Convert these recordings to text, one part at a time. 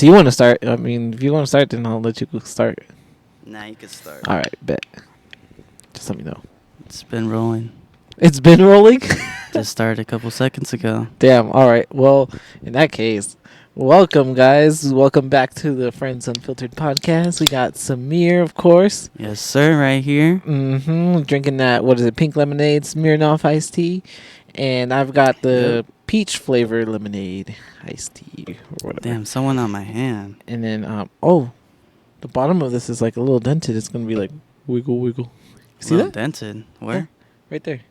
Do you want to start? I mean, if you want to start, then I'll let you start. Nah, you can start. All right, bet. Just let me know. It's been rolling. It's been rolling? Just started a couple seconds ago. Damn. All right. Well, in that case, welcome, guys. Welcome back to the Friends Unfiltered Podcast. We got Samir, of course. Yes, sir, right here. Drinking that, what is it, pink lemonade, Smirnoff iced tea. And I've got the peach flavor lemonade iced tea or whatever. Damn, someone on my hand. And then, the bottom of this is like a little dented. It's going to be like wiggle, wiggle. See that? Dented. Where? Yeah, right there.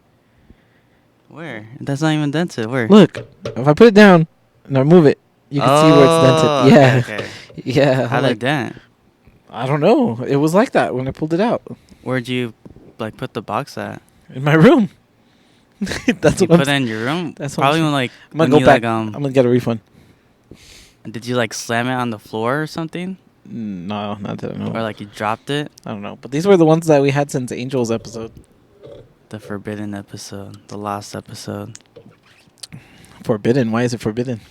Where? That's not even dented. Where? Look, if I put it down and I move it, you can see where it's dented. Yeah. Okay. Yeah. How did dent? I don't know. It was like that when I pulled it out. Where'd you put the box at? In my room. That's you what put it in your room. That's what probably I'm when gonna go back. like I'm gonna get a refund. Did you like slam it on the floor or something? No, not that I know. Or like you dropped it? I don't know. But these were the ones that we had since Angel's episode. The forbidden episode. The lost episode. Forbidden? Why is it forbidden?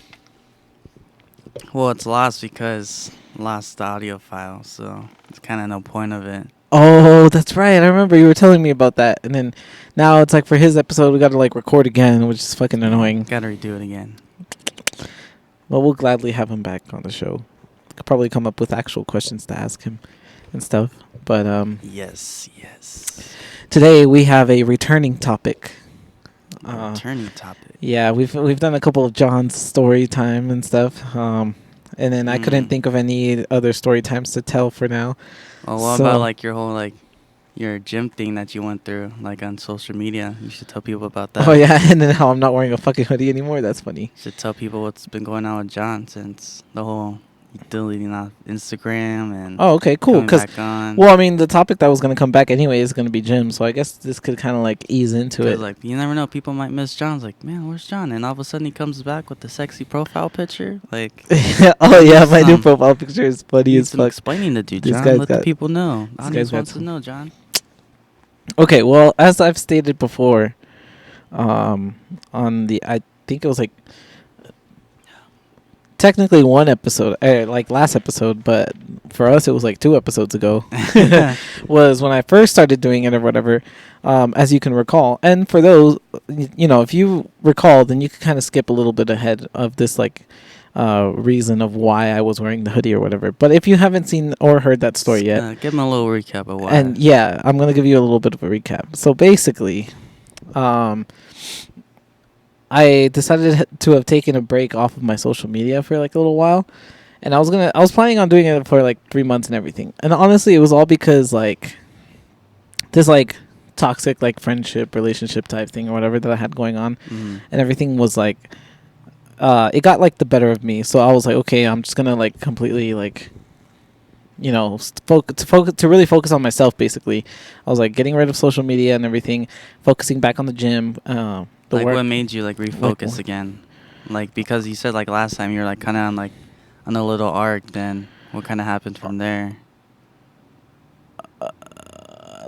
Well, it's lost because lost the audio file, so it's kind of no point of it. Oh, that's right. I remember you were telling me about that. And then now it's like for his episode, we got to like record again, which is fucking annoying. Got to redo it again. Well, we'll gladly have him back on the show. Could probably come up with actual questions to ask him and stuff. But yes. today we have a returning topic. Returning topic. Yeah, we've done a couple of John's story time and stuff. And then I couldn't think of any other story times to tell for now. Well, what about like your whole your gym thing that you went through like on social media? You should tell people about that. Oh yeah, and then how I'm not wearing a fucking hoodie anymore. That's funny. You should tell people what's been going on with John since the whole deleting off Instagram and okay, cool. Because well, I mean, the topic that was gonna come back anyway is gonna be gym, so I guess this could kind of like ease into it. Like you never know, people might miss John's. Like, man, where's John? And all of a sudden he comes back with the sexy profile picture. Like, oh yeah, my new profile picture is funny as fuck. Explaining to do, John. Let the people know. The audience wants to know, John. Okay, well, as I've stated before, on the I think it was like technically one episode, like last episode, but for us it was like 2 episodes ago. Was when I first started doing it or whatever, as you can recall. And for those, if you recall, then you can kind of skip a little bit ahead of this like reason of why I was wearing the hoodie or whatever. But if you haven't seen or heard that story yet, give them a little recap of why. And yeah, I'm gonna give you a little bit of a recap. So basically, I decided to have taken a break off of my social media for like a little while, and I was planning on doing it for like 3 months and everything. And honestly, it was all because like this like toxic like friendship relationship type thing or whatever that I had going on, and everything was like it got like the better of me. So I was like, okay, I'm just gonna like completely like to really focus on myself. Basically, I was like getting rid of social media and everything, focusing back on the gym. Like what made you like refocus again? Like because you said like last time you were like kind of on a little arc. Then what kind of happened from there?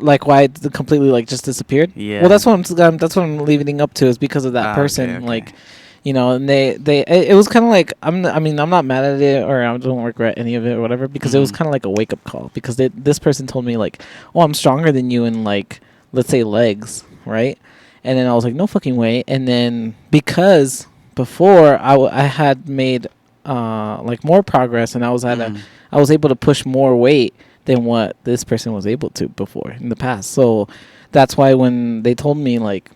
Like why it completely like just disappeared? Yeah. Well, that's what I'm leading up to is because of that person. Okay. Like, and it was kind of like I'm not mad at it or I don't regret any of it or whatever because it was kind of like a wake up call because this person told me like, oh, I'm stronger than you in like let's say legs, right? And then I was like, no fucking way. And then because before I had made like more progress and I was able to push more weight than what this person was able to before in the past. So that's why when they told me like,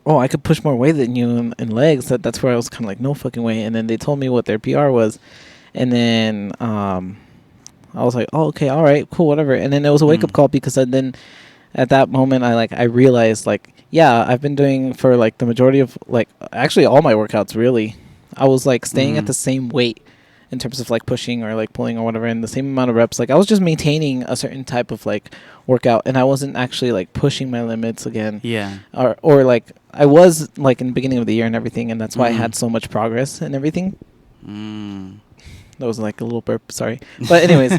oh, I could push more weight than you in legs, that's where I was kind of like, no fucking way. And then they told me what their PR was. And then I was like, oh, okay, all right, cool, whatever. And then it was a wake up call because then at that moment I realized like, yeah, I've been doing for like the majority of like actually all my workouts really. I was like staying at the same weight in terms of like pushing or like pulling or whatever and the same amount of reps. Like I was just maintaining a certain type of like workout and I wasn't actually like pushing my limits again. Yeah. Or like I was like in the beginning of the year and everything, and that's why I had so much progress and everything. That was like a little burp, sorry. But anyways,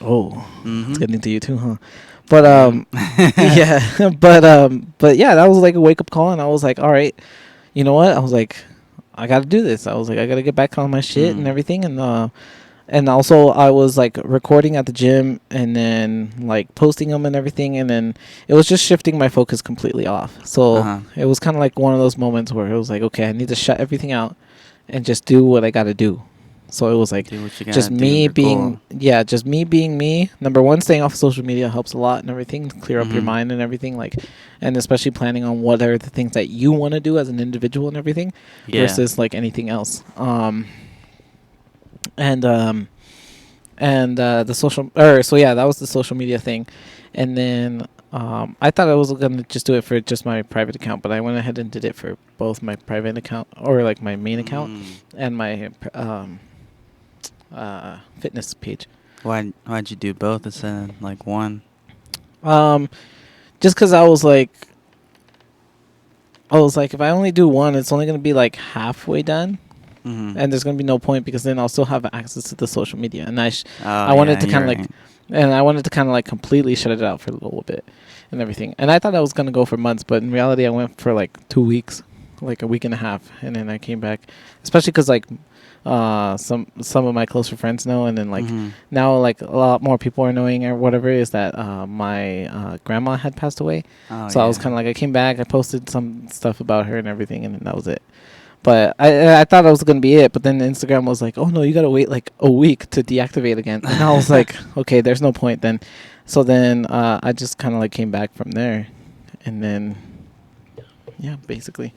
it's getting to you too, huh? But yeah, but yeah, that was like a wake up call, and I was like, all right, you know what? I was like, I got to do this. I was like, I got to get back on my shit and Mm. everything. And also I was like recording at the gym and then like posting them and everything. And then it was just shifting my focus completely off. So Uh-huh. it was kind of like one of those moments where it was like, okay, I need to shut everything out and just do what I got to do. So it was like Do what you just gotta do. me Your being, goal. yeah, just me being me. Number one, staying off of social media helps a lot and everything, clear up your Mhm. mind and everything. Like, and especially planning on what are the things that you want to do as an individual and everything Yeah. versus like anything else. And the social, or so yeah, that was the social media thing. And then I thought I was gonna just do it for just my private account, but I went ahead and did it for both my private account or like my main account Mm. and my fitness page. Why'd you do both instead of like one? Um, just because I was like, if I only do one, it's only gonna be like halfway done, Mm-hmm. and there's gonna be no point because then I'll still have access to the social media, and Oh, I wanted yeah, to kind you're of like, right. and I wanted to kind of like completely shut it out for a little bit, and everything. And I thought I was gonna go for months, but in reality, I went for like 2 weeks, like a week and a half, and then I came back, especially because like some of my closer friends know, and then like Mhm. now like a lot more people are knowing or whatever is that my grandma had passed away. Oh, So I was yeah. kind of like, I came back, I posted some stuff about her and everything, and then that was it. But I thought that was gonna be it. But then Instagram was like, oh no, you gotta wait like a week to deactivate again. And I was like, okay, there's no point then. So then I just kind of like came back from there, and then yeah, basically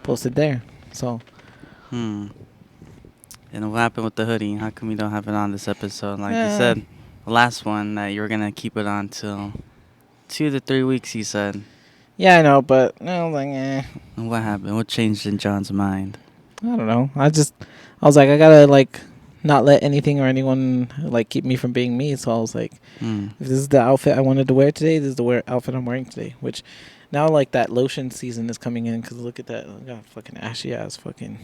posted there. So Hmm. And what happened with the hoodie? How come you don't have it on this episode? Like you eh, said, the last one that you were gonna keep it on till 2 to 3 weeks. You said. yeah, I know, but I was like, eh, And what happened? What changed in John's mind? I don't know. I was like, I gotta like not let anything or anyone like keep me from being me. So I was like, Hmm. if this is the outfit I wanted to wear today, this is the outfit I'm wearing today. Which now like that lotion season is coming in because look at that, I got fucking ashy ass fucking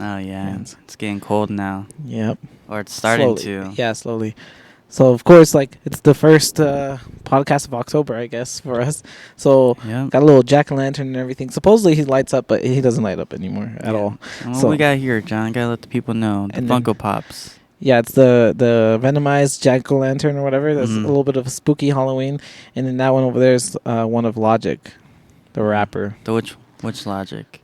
Oh yeah, hands. it's getting cold now, Yep, or it's starting slowly. to. Yeah, slowly. So of course, like it's the first podcast of October, I guess, for us. So Yep. got a little jack o' lantern and everything. Supposedly he lights up, but he doesn't light up anymore at all. And what So we got here, John? Gotta let the people know the and then Funko Pops. yeah, it's the venomized jack o' lantern or whatever. That's a Mhm. little bit of a spooky Halloween, and then that one over there is one of Logic, the rapper. The which Logic?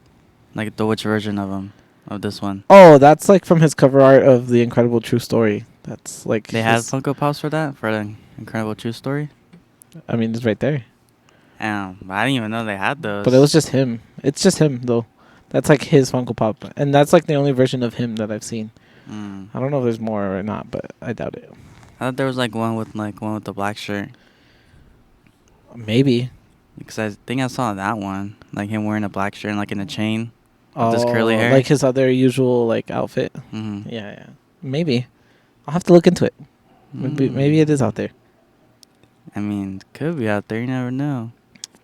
Like the which version of him? Of this one? Oh, that's like from his cover art of the Incredible True Story. That's like They had Funko Pops for that, for the Incredible True Story. I mean, it's right there. I didn't even know they had those. But it was just him. It's just him though. That's like his Funko Pop, and that's like the only version of him that I've seen. Mm. I don't know if there's more or not, but I doubt it. I thought there was like one with the black shirt. Maybe. Because I think I saw that one, like him wearing a black shirt and like in a chain with Oh, this curly hair. like his other usual like outfit. Mm-hmm. Yeah. Maybe. I'll have to look into it. Maybe it is out there. I mean, it could be out there. You never know.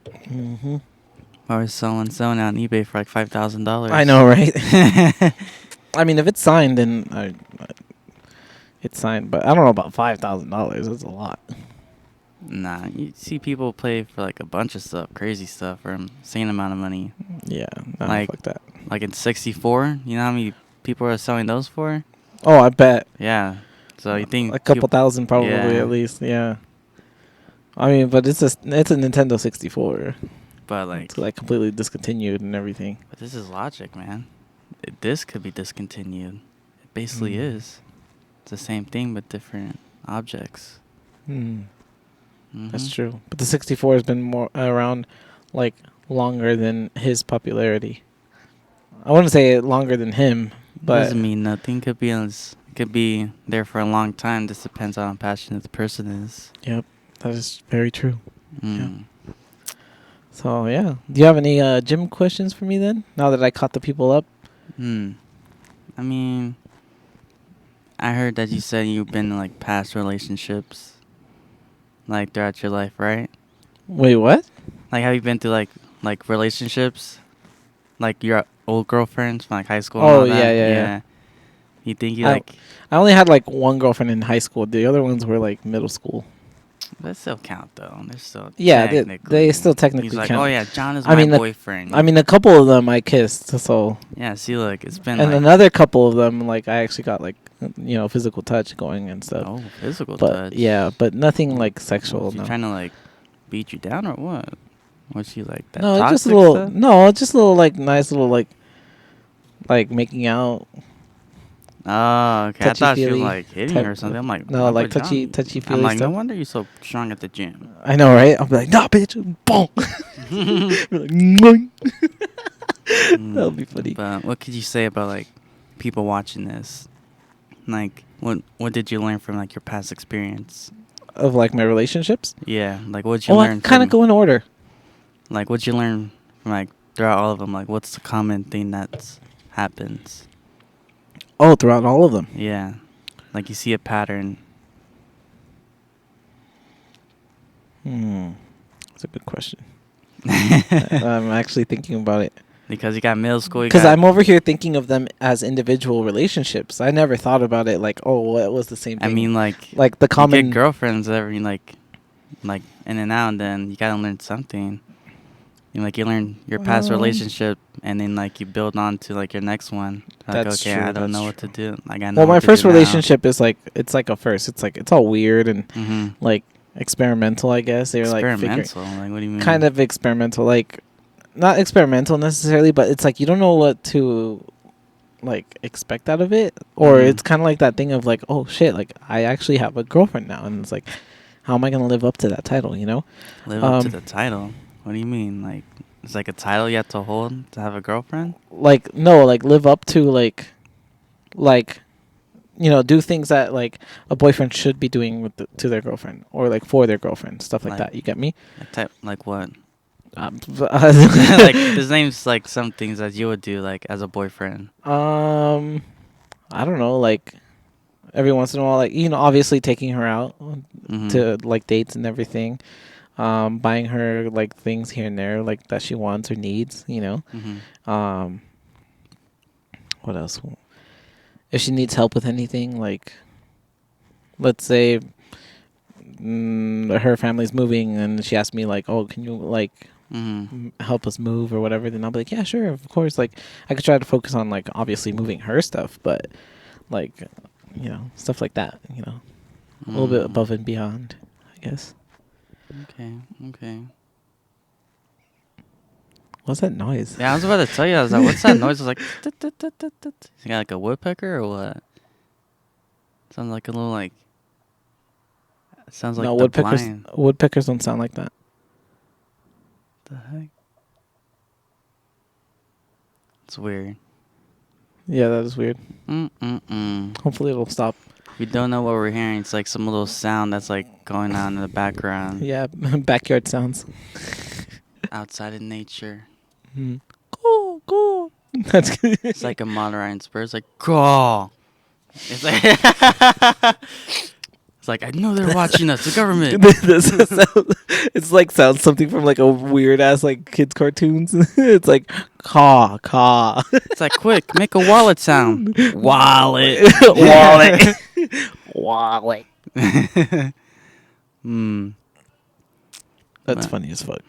Mm-hmm. Or selling out on eBay for like $5,000. I know, right? I mean, if it's signed, then it's signed. But I don't know about $5,000. That's a lot. Nah, you see people play for like a bunch of stuff, crazy stuff, for an insane amount of money. Yeah, nah, Like- fuck that. Like in 64, you know how many people are selling those for? Oh, I bet. Yeah. So you think a couple thousand probably Yeah. at least. Yeah. I mean, but it's a Nintendo 64. But like, It's like completely discontinued and everything. but this is Logic, man. This could be discontinued. It basically Mm. is. It's the same thing but different objects. Hmm. That's Mhm. true. But the 64 has been more around like longer than his popularity. I wouldn't say longer than him, but Doesn't mean nothing. Could be there for a long time. Just depends on how passionate the person is. yep, that is very true. Mm. So yeah, do you have any gym questions for me then? Now that I caught the people up. I mean, I heard that you said you've been in like past relationships, like throughout your life, right? Wait, what? Like, have you been through like relationships, like your old girlfriends from like high school? And Oh, all that? yeah. You think you I- like? I only had like one girlfriend in high school. The other ones were like middle school. They still count though. They're still Yeah, technically. they still technically He's like, count. oh yeah, John is I my mean, boyfriend. I mean, a couple of them I kissed, so. Yeah, see, look, it's been And like. another couple of them, like I actually got like, physical touch going and stuff. Oh, physical but touch. yeah, but nothing like sexual. Was she No. trying to like beat you down or what? Was she like that? No, toxic just a little. stuff? No, just a little like nice little like making out. Oh, okay. I thought she was Touchy-feely like hitting type her or something. I'm like, No, "Why like would John-" touchy I'm feely like, no stuff. wonder you're so strong at the gym. I know, right? I'll be like, nah, bitch, boom. Be like, "Moing." That'll be funny. But what could you say about like people watching this? Like, what did you learn from like your past experience? Of like my relationships. Yeah, like what'd you Oh, I learn? kind of go in order. Like, what'd you learn from like throughout all of them? Like, what's the common thing that happens? Oh, throughout all of them. Yeah, like you see a pattern. That's a good question. I'm actually thinking about it. Because you got middle school. Because I'm over here thinking of them as individual relationships. I never thought about it like, oh, what was the same thing? I mean, like the common you get girlfriends every like in and out, and then you gotta learn something. You learn your past relationship, and then like you build on to like your next one. Like, That's okay, true, I don't that's know what to true. do. Like I know. Well, my what to first do now. relationship is like it's like a first. It's like it's all weird and Mm-hmm. like experimental. I guess they're like Experimental. Like what do you mean? kind of experimental, like not experimental necessarily, but it's like you don't know what to like expect out of it, or Mhm. it's kind of like that thing of like, oh shit, like I actually have a girlfriend now, and it's like, how am I gonna live up to that title? Live up to the title. What do you mean? Like it's like a title you have to hold to have a girlfriend? Like no, like live up to like do things that like a boyfriend should be doing with to their girlfriend or like for their girlfriend, stuff like that. You get me? Like what? Like Like there's names like some things that you would do like as a boyfriend. I don't know, like every once in a while, like obviously taking her out Mm-hmm. to like dates and everything, buying her like things here and there like that she wants or needs, Mm-hmm. What else? If she needs help with anything, like let's say her family's moving and she asked me like, oh, can you like Mm-hmm. help us move or whatever, then I'll be like, yeah, sure, of course. Like I could try to focus on like obviously moving her stuff, but like stuff like that, a little bit above and beyond, I guess. Okay. What's that noise? Yeah, I was about to tell you. I was like, "What's that noise?" I was like, "Tut, tut, tut, tut, tut." You got like a woodpecker or what? Sounds like a little like. Sounds like No, the blind. woodpeckers don't sound like that. The heck? It's weird. Yeah, that is weird. Hopefully it'll stop. We don't know what we're hearing. It's like some little sound that's like going on in the background. Yeah, backyard sounds. Outside in nature. Cool. That's good. It's like a motorized bird. It's like, caw. It's like, it's like, I know they're watching us, the government. It's like sounds something from like a weird ass like kids cartoons. It's like caw. It's like, quick, make a wallet sound. Wallet. Wallet. That's But funny as fuck.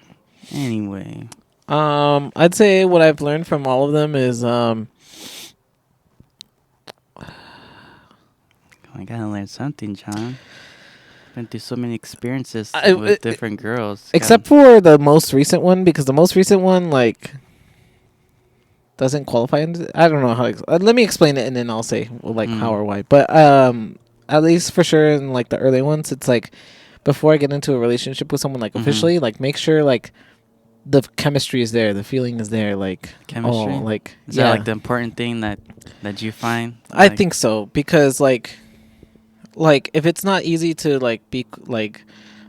anyway. I'd say what I've learned from all of them is I gotta learn something, John. Been through so many experiences I- with different girls. except for the most recent one, because the most recent one like doesn't qualify into, I don't know how let me explain it and then I'll say like how or why. But at least for sure in like the early ones, it's like before I get into a relationship with someone like officially, like make sure like the chemistry is there, the feeling is there, like Chemistry? like Is that like the important thing that you find? I Like, think so, because like if it's not easy to like be like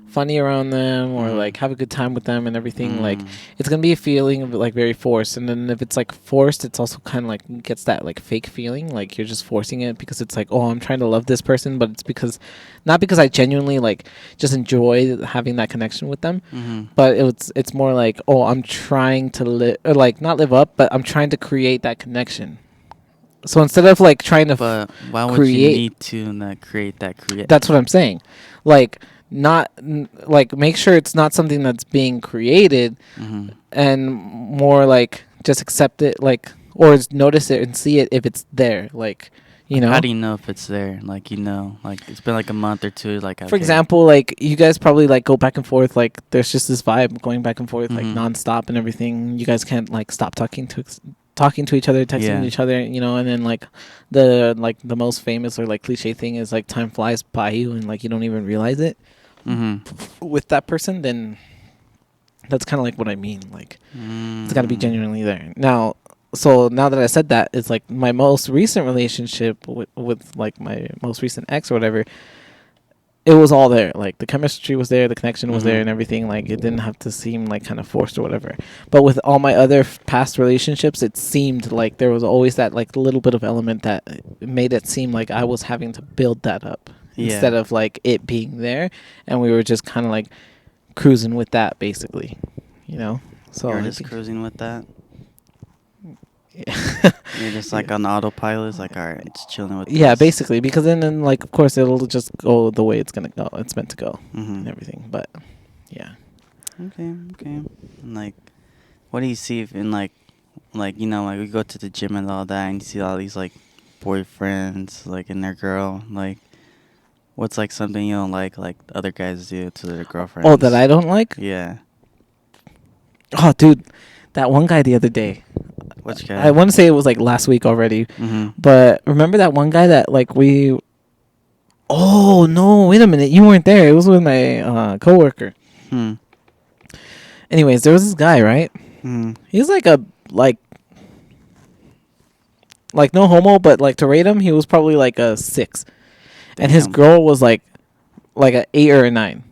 funny around them or like have a good time with them and everything, like it's gonna be a feeling of like very forced. And then if it's like forced, it's also kind of like gets that like fake feeling, like you're just forcing it because it's like, oh, I'm trying to love this person, but it's because not because I genuinely like just enjoy having that connection with them, but it's more like, oh, I'm trying to live, or like not live up, but I'm trying to create that connection. So instead of like trying to But why would create, you need to create that? That's what I'm saying. Like not like make sure it's not something that's being created, and more like just accept it, like, or notice it and see it if it's there, like, you know. How do you know if it's there? Like, like it's been like a month or two. Like, For example, like you guys probably like go back and forth, like there's just this vibe going back and forth, like nonstop and everything. You guys can't like stop talking to each other, texting each other, you know. And then like the most famous or like cliche thing is like time flies by you and like you don't even realize it with that person. Then that's kind of like what I mean. Like it's got to be genuinely there. Now, so now that I said that, it's like my most recent relationship with like my most recent ex or whatever. It was all there. Like the chemistry was there, the connection was there, and everything. Like it didn't have to seem like kind of forced or whatever. But with all my other past relationships, it seemed like there was always that like little bit of element that made it seem like I was having to build that up instead of like it being there, and we were just kind of like cruising with that, basically. You know. So you're just cruising with that. Yeah. You're just like on autopilot. It's like, all right, just chilling with. Yeah, this. basically, because then like of course it'll just go the way it's gonna go. It's meant to go and everything. But yeah. Okay. And like, what do you see in like like we go to the gym and all that, and you see all these like boyfriends like and their girl, like what's like something you don't like other guys do to their girlfriends? Oh, that I don't like? Yeah. Oh, dude, that one guy the other day. Which guy? I want to say it was like last week already. But remember that one guy that like we... Oh, no, wait a minute. You weren't there. It was with my coworker. Anyways, there was this guy, right? He's like a... Like no homo, but like to rate him, he was probably like a 6. Damn. And his girl was like a 8 or a 9.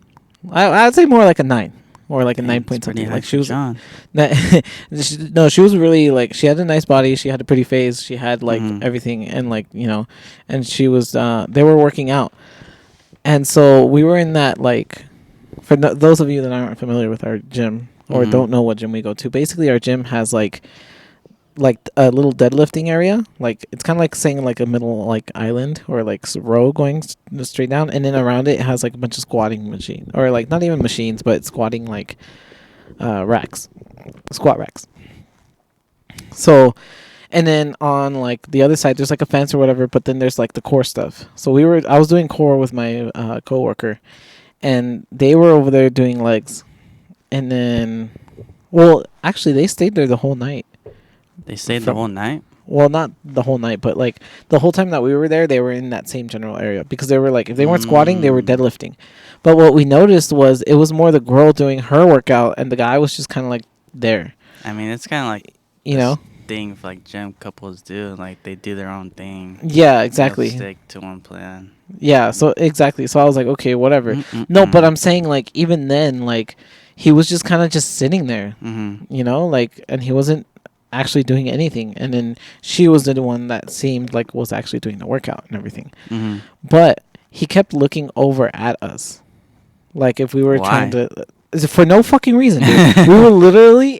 I'd say more like a 9. Or like a 9 point something. Like she was John. No, she was really like, she had a nice body, she had a pretty face, she had like everything, and like, you know, and she was they were working out. And so we were in that, like, for those of you that aren't familiar with our gym or don't know what gym we go to, basically our gym has like a little deadlifting area. Like it's kind of like saying like a middle like island or like row going straight down, and then around it has like a bunch of squatting machine, or like not even machines, but squatting like racks, squat racks. So, and then on like the other side there's like a fence or whatever, but then there's like the core stuff. So I was doing core with my coworker, and they were over there doing legs, and then actually they stayed there the whole night. They stayed the whole night? Well, not the whole night, but like the whole time that we were there, they were in that same general area, because they were like, if they weren't squatting, they were deadlifting. But what we noticed was it was more the girl doing her workout, and the guy was just kind of like there. I mean, it's kind of like, you know, thing like gym couples do. Like they do their own thing. Yeah, exactly. They'll stick to one plan. Yeah, so exactly. So I was like, okay, whatever. No, but I'm saying like even then, like he was just kind of just sitting there, you know, like, and he wasn't actually doing anything, and then she was the one that seemed like was actually doing the workout and everything. But he kept looking over at us, like if we were trying to, for no fucking reason, dude. We were literally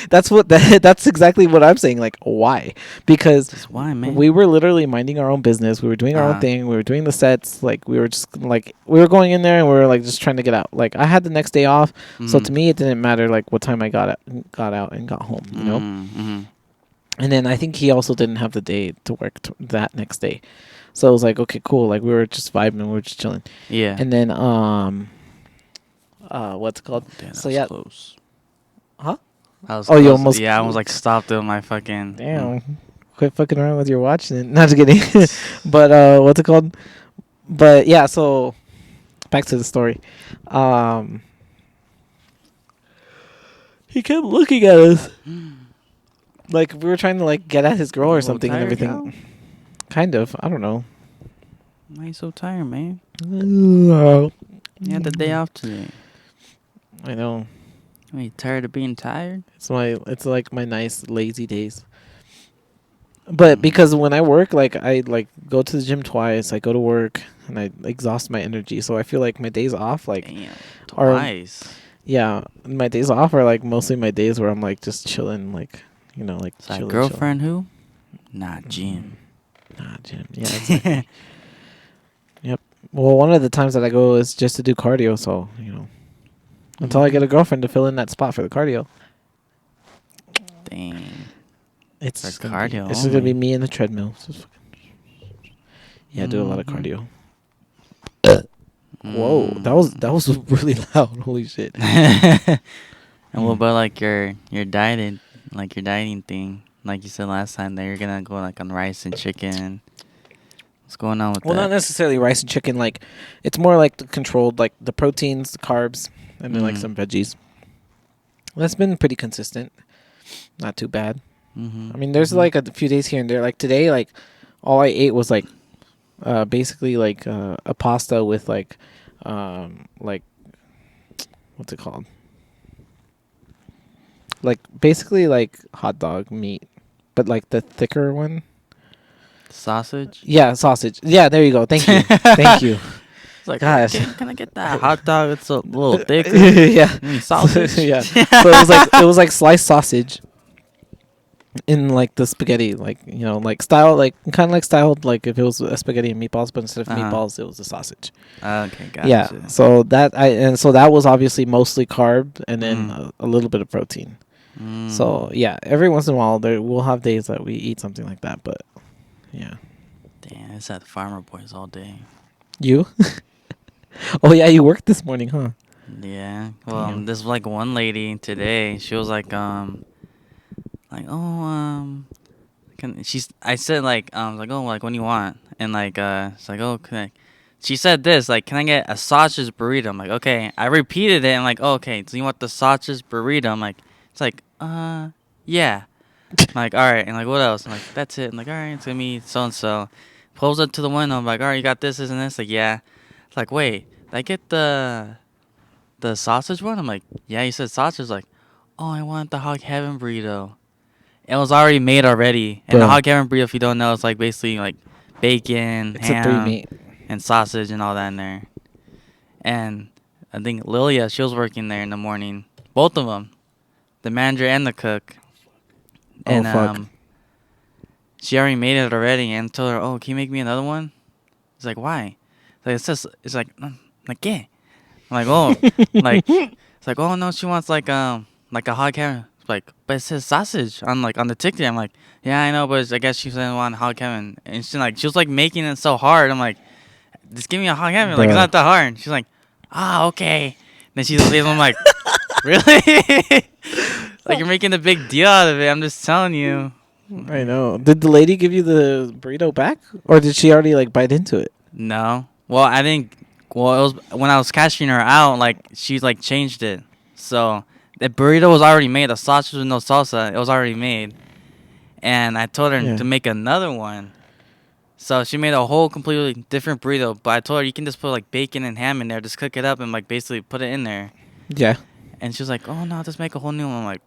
that's exactly what I'm saying. Like, why? Because why, man? We were literally minding our own business. We were doing our own thing. We were doing the sets. Like, we were just like, we were going in there and we were like just trying to get out. Like, I had the next day off, so to me it didn't matter like what time I got out and got home, you know. And then I think he also didn't have the day to work that next day, so it was like, okay, cool. Like we were just vibing, we were just chilling. Yeah. And then what's it called? Damn, so yeah. Close. Huh? I was close. You almost. Yeah, I almost like stopped doing my fucking. Damn. Quit fucking around with your watch. Not just kidding. But what's it called? But yeah, so back to the story. He kept looking at us. Like we were trying to like get at his girl or something and everything. Now? Kind of. I don't know. Why are you so tired, man? You had the day off today. I know. Are you tired of being tired? It's like my nice lazy days. But because when I work, like I like go to the gym twice, I go to work and I exhaust my energy. So I feel like my days off like twice. Yeah, my days off are like mostly my days where I'm like just chilling, like, you know, like so chilling. Girlfriend who? Not gym. Not gym. Yeah. Exactly. Yep. Well, one of the times that I go is just to do cardio. So until I get a girlfriend to fill in that spot for the cardio, Dang. it's For just cardio it's just gonna be only. me in the treadmill. Yeah, I do a lot of cardio. Whoa, that was really loud. Holy shit. And what about like your dieting, like your dieting thing? Like you said last time that you're gonna go like on rice and chicken. What's going on with Well, not that? necessarily rice and chicken. Like, it's more like the controlled, like the proteins, the carbs, and then like some veggies. That's been pretty consistent. Not too bad. Mm-hmm. I mean, there's like a few days here and there. Like today, like all I ate was like basically like a pasta with like what's it called? Like basically like hot dog meat, but like the thicker one. Sausage. Yeah, sausage. Yeah, there you go. Thank you. Thank you. It's like, Gosh. can I get that hot dog? It's a little thicker. Yeah. Sausage. Yeah. So it was like sliced sausage in like the spaghetti, like like style, like kind of like styled like if it was a spaghetti and meatballs, but instead of meatballs, it was a sausage. Okay, gotcha. Yeah. So that was obviously mostly carb and then a little bit of protein. So yeah, every once in a while we'll have days that we eat something like that, but yeah. Damn, it's at Farmer Boys all day. You? Oh yeah, you worked this morning, huh? Yeah. Well, Damn. there's like one lady today. She was like I said like oh like what do you want? And like it's like oh can I, she said this like can I get a sausage burrito? I'm like okay. I repeated it and like oh, okay so you want the sausage burrito? I'm like it's like yeah. I'm like all right and like what else? I'm like that's it. I'm like all right it's gonna be so and so. Pulls up to the window. I'm like all right you got this and this like yeah. It's like wait did I get the sausage one? I'm like yeah you said sausage like oh I want the hog heaven burrito. It was already made already. And the Bro. hog heaven burrito, if you don't know, it's like basically like bacon, It's a 3 ham, meat. and sausage and all that in there. And I think Lilia, she was working there in the morning. Both of them, the manager and the cook. And fuck. she already made it already and told her, "Oh, can you make me another one?" It's like, "Why?" It's like yeah. I'm like, "Oh." It's like, "Oh, no, she wants like a hog heaven." Like, but it says sausage on the ticket. I'm like, yeah, I know, but I guess she doesn't want hog heaven. And she was like making it so hard. I'm like, just give me a hog heaven. Like, it's not that hard. She's like, okay. Then I'm like, really? Like you're making a big deal out of it. I'm just telling you. I know. Did the lady give you the burrito back, or did she already like bite into it? No. Well, I think. Well, it was when I was cashing her out. Like she like changed it. So the burrito was already made. The sausage with no salsa. It was already made. And I told her to make another one. So she made a whole completely different burrito. But I told her you can just put like bacon and ham in there. Just cook it up and like basically put it in there. Yeah. And she was like, oh no, just make a whole new one. I'm like,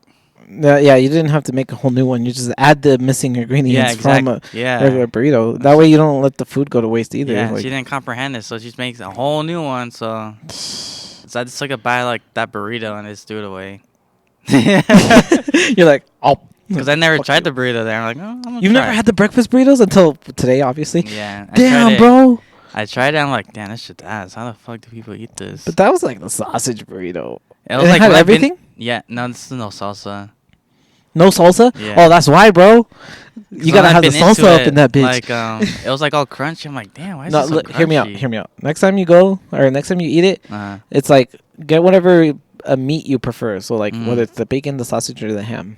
yeah, you didn't have to make a whole new one. You just add the missing ingredients from a regular burrito. That way you don't let the food go to waste either. Yeah, she didn't comprehend it. So she just makes a whole new one. So I just took a bite like that burrito and just threw it away. You're like, oh. Because I never tried the burrito there. I'm like, oh, I'm gonna You've never had the breakfast burritos until today, obviously. Yeah. Damn, bro. I tried it. I'm like, damn, this shit ass. How the fuck do people eat this? But that was like the sausage burrito. It was like had everything. Yeah. No, this is no salsa. No salsa? Yeah. Oh, that's why, bro. You gotta have the salsa up in that bitch. Like, it was like all crunchy. I'm like, damn, why is this so crunchy? Hear me out. Next time you go, or next time you eat it, it's like, get whatever meat you prefer. So, like, whether it's the bacon, the sausage, or the ham.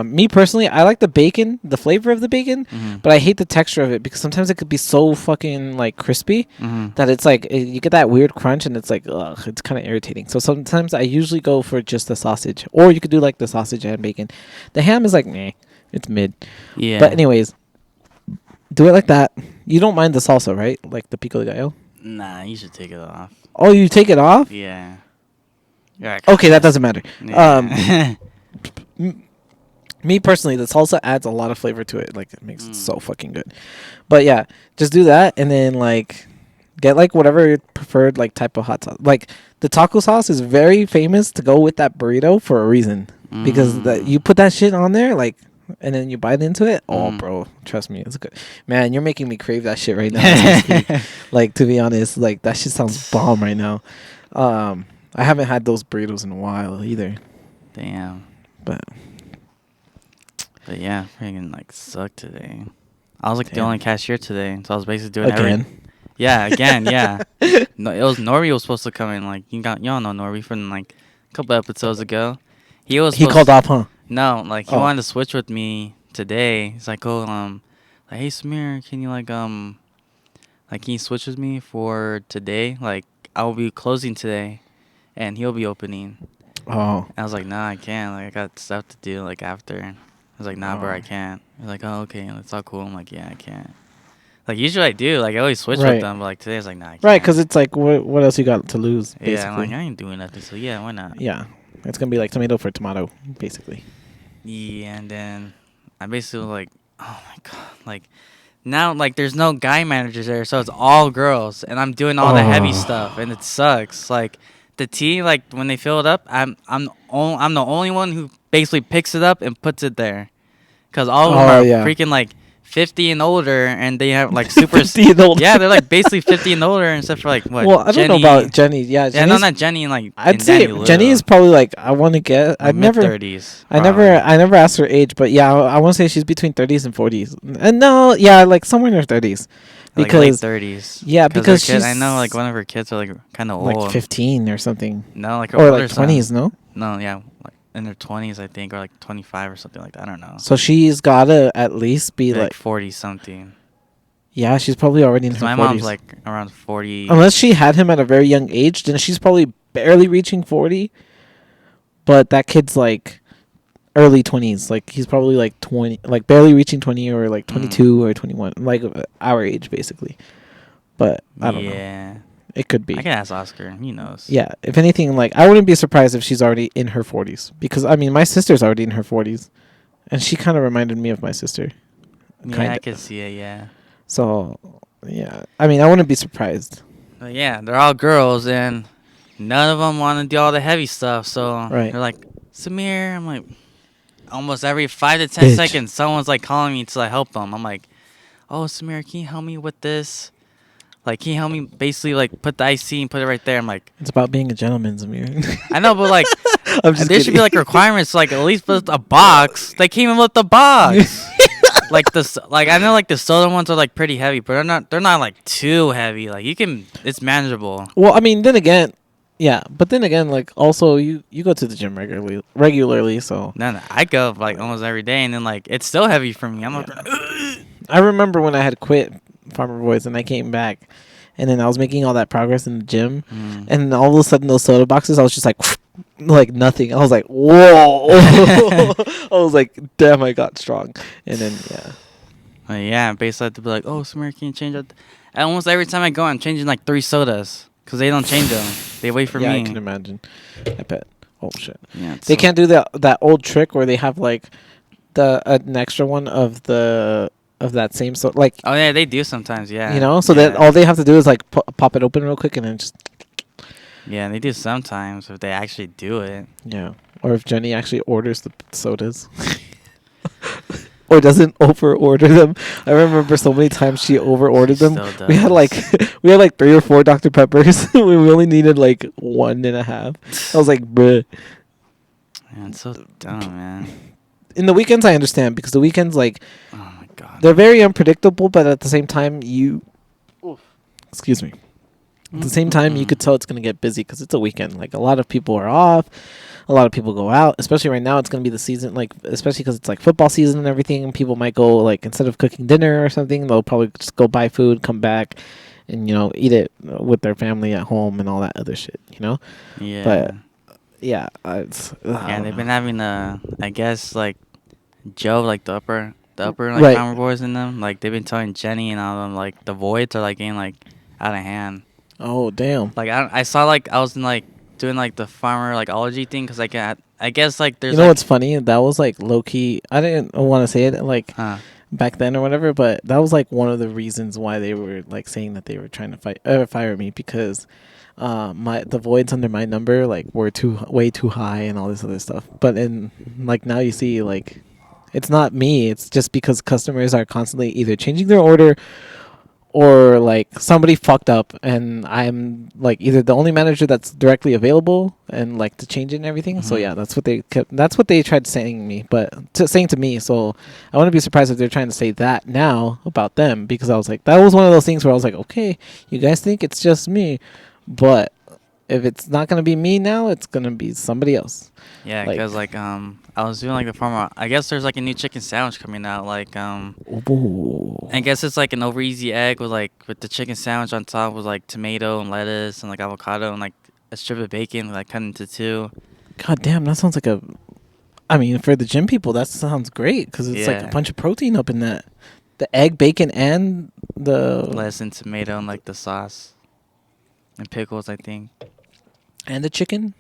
Me personally, I like the bacon, the flavor of the bacon, but I hate the texture of it because sometimes it could be so fucking like crispy that it's like you get that weird crunch and it's like ugh, it's kind of irritating. So sometimes I usually go for just the sausage, or you could do like the sausage and bacon. The ham is like meh, it's mid. Yeah. But anyways, do it like that. You don't mind the salsa, right? Like the pico de gallo. Nah, you should take it off. Oh, you take it off? Yeah. Okay, that doesn't matter. Yeah. Me personally, the salsa adds a lot of flavor to it. Like, it makes it so fucking good. But yeah, just do that and then like get like whatever your preferred like type of hot sauce. Like the taco sauce is very famous to go with that burrito for a reason because you put that shit on there. Like and then you bite into it. Oh, Mm. bro, trust me, it's good. Man, you're making me crave that shit right now. As we speak. Like, to be honest, like that shit sounds bomb right now. I haven't had those burritos in a while either. Damn. But yeah, freaking like sucked today. I was like the Damn. only cashier today, so I was basically doing again, everything. Yeah, again, yeah. No, it was Norby was supposed to come in. Like y'all know Norby from like a couple episodes ago. He called off, huh? No, like he Oh. wanted to switch with me today. He's like, oh, like, hey Samir, can you like can you switch with me for today? Like I will be closing today, and he'll be opening. Oh, I was like, nah, I can't. Like I got stuff to do like after. I was like, nah, bro, I can't. He's like, oh, okay, that's all cool. I'm like, yeah, I can't. Like usually I do. Like I always switch Right. with them, but like today I was like, nah, I can't. right, because it's like, what else you got to lose? Basically. Yeah, I'm like, I ain't doing nothing. So yeah, why not? Yeah, it's gonna be like tomato for tomato, basically. Yeah, and then I basically was like, oh my god, like now like there's no guy managers there, so it's all girls, and I'm doing all the heavy stuff, and it sucks. Like the tea, like when they fill it up, I'm the only one who basically picks it up and puts it there, cause all of them are freaking like 50 and older, and they have like super 50 and older. Yeah, they're like basically 50 and older, except for like what? Well, I don't know about Jenny. Yeah, yeah, no, not Jenny. And like I'd and say Danny Jenny Lil. is probably like, I want to get. Like I've never. mid-30s. I never asked her age, but yeah, I want to say she's between 30s and 40s. And no, yeah, like somewhere in her 30s. Like Because late 30s. yeah, because kid, she's I know like one of her kids are like kind of like old. 15 or something, No, like her or older like son. 20s. No, No, yeah, like in their 20s, I think, or like 25 or something like that. I don't know. so she's gotta at least be Like like 40 something. yeah, she's probably already in her 40s. My mom's like around 40. Unless she had him at a very young age, then she's probably barely reaching 40. But that kid's like early 20s. Like he's probably like 20, like barely reaching 20 or like 22 or 21, like our age basically. But I don't know. Yeah. It could be. I can ask Oscar. He knows. Yeah, if anything, like I wouldn't be surprised if she's already in her 40s, because I mean my sister's already in her 40s, and she kind of reminded me of my sister. Yeah, Kinda. I can see it, yeah. So, yeah, I mean I wouldn't be surprised. But yeah, they're all girls, and none of them want to do all the heavy stuff. So Right. they're like, Samir, I'm like, almost every 5 to 10 Bitch. seconds, someone's like calling me to like help them. I'm like, oh, Samir, can you help me with this? Like, can you help me basically like put the IC and put it right there? I'm like, It's about being a gentleman, Samir. I know, but like, I'm just there should be like requirements, like at least put a box. They came in with the box. Like I know like the soda ones are like pretty heavy, but they're not like too heavy. Like it's manageable. Well, I mean, then again, yeah, but then again, like also you go to the gym regularly, so No, I go like almost every day, and then like it's still heavy for me. I'm like, I remember when I had quit Farmer Boys and I came back, and then I was making all that progress in the gym, and then all of a sudden those soda boxes, I was just like nothing. I was like, whoa. I was like, damn, I got strong. And then yeah, basically I have to be like, oh, Samir, can you change it? And almost every time I go, I'm changing like 3 sodas because they don't change them. They wait for me. I can imagine. I bet. Oh shit. Yeah, They can't do that old trick where they have like an extra one of that same like. Oh yeah, they do sometimes. Yeah. You know, so yeah. that all they have to do is like pop it open real quick and then just. Yeah, they do sometimes if they actually do it. Yeah, or if Jenny actually orders the sodas. Or doesn't over order them. I remember so many times she over ordered them. We had like 3 or 4 Dr. Peppers. We only needed like 1.5. I was like, bruh. Man, it's so dumb, man. In the weekends, I understand, because the weekends, like, oh my god, they're very unpredictable, but at the same time, excuse me. At the same time, you could tell it's gonna get busy because it's a weekend. Like a lot of people are off. A lot of people go out, especially right now. It's going to be the season, like, especially because it's like football season and everything. And people might go, like, instead of cooking dinner or something, they'll probably just go buy food, come back, and, you know, eat it with their family at home and all that other shit, you know? Yeah. But, yeah. Yeah, they've been having, I guess, like, Joe, like, the upper like, right. Farmer Boys in them. Like, they've been telling Jenny and all them, like, the voids are, like, getting, like, out of hand. Oh, damn. Like, I saw, like, I was in, like, doing like the farmer like ology thing because like I guess like there's, you know, like, what's funny, that was like low-key, I didn't want to say it like back then or whatever, but that was like one of the reasons why they were like saying that they were trying to fire me, because the voids under my number like were way too high and all this other stuff. But in like now you see like It's not me. It's just because customers are constantly either changing their order or like somebody fucked up and I'm like either the only manager that's directly available and like to change it and everything. So yeah, that's what they tried saying me, but saying to me. So I wouldn't be surprised if they're trying to say that now about them, because I was like, that was one of those things where I was like, okay, you guys think it's just me, but if it's not gonna be me now, it's gonna be somebody else. Yeah, because I was doing like the farmer. I guess there's like a new chicken sandwich coming out. Ooh. I guess it's like an over easy egg with the chicken sandwich on top with like tomato and lettuce and like avocado and like a strip of bacon like cut into two. God damn, that sounds like a. I mean, for the gym people, that sounds great because it's like a bunch of protein up in that. The egg, bacon, and the lettuce and tomato and like the sauce and pickles, I think. And the chicken.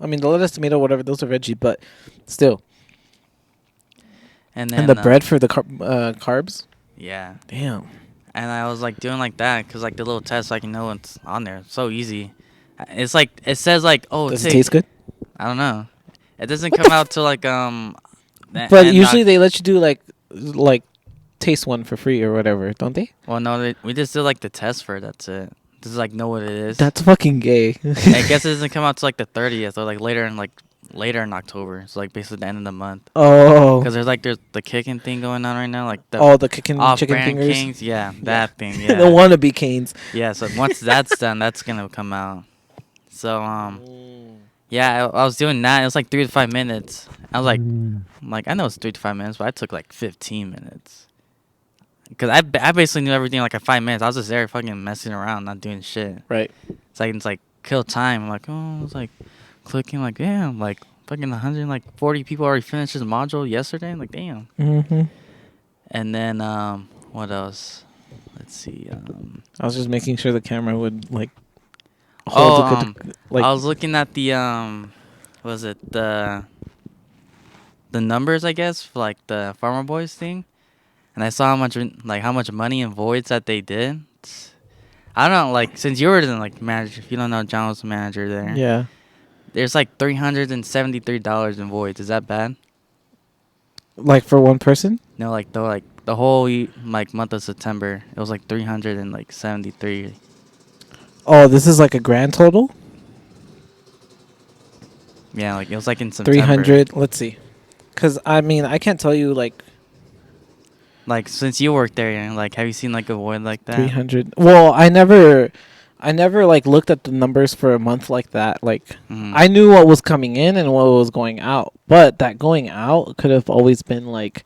I mean, the lettuce, tomato, whatever, those are veggie, but still. And then and the bread for the carbs. Yeah. Damn. And I was like doing like that because like the little test, so I can know what's on there. It's so easy. It's like it says like, oh, does it taste good? I don't know. It doesn't come out till like But usually they let you do like taste one for free or whatever, don't they? Well, no, we just did like the test for it. That's it. Just like know what it is. That's fucking gay. I guess it doesn't come out till like the 30th or like later in October. So like basically the end of the month. Oh. Because there's the kicking thing going on right now, like the kicking chicken fingers. Kings, yeah, that thing, yeah. The wannabe canes. Yeah, so once that's done, that's gonna come out. So yeah, I was doing that. It was like 3 to 5 minutes. I was like I know it's 3 to 5 minutes, but I took like 15 minutes. Because I basically knew everything like in 5 minutes. I was just there fucking messing around, not doing shit. Right. It's like kill time. I'm like, oh, I was like clicking like, damn, like fucking 140 people already finished this module yesterday. I'm like, damn. Mm-hmm. And then what else? Let's see. I was just making sure the camera would like hold a good, like. I was looking at the was it the numbers, I guess, for like the Farmer Boys thing. And I saw how much money and voids that they did. I don't know, like, since you were the like manager, if you don't know, John was the manager there. Yeah. There's like $373 in voids. Is that bad? Like for one person? No, like the whole like month of September, it was like 373. Oh, this is like a grand total? Yeah, like it was like in September. 300. Let's see. Because I mean, I can't tell you like. Like, since you worked there, like, have you seen, like, a void like that? 300. Well, I never, like, looked at the numbers for a month like that. Like, I knew what was coming in and what was going out. But that going out could have always been, like,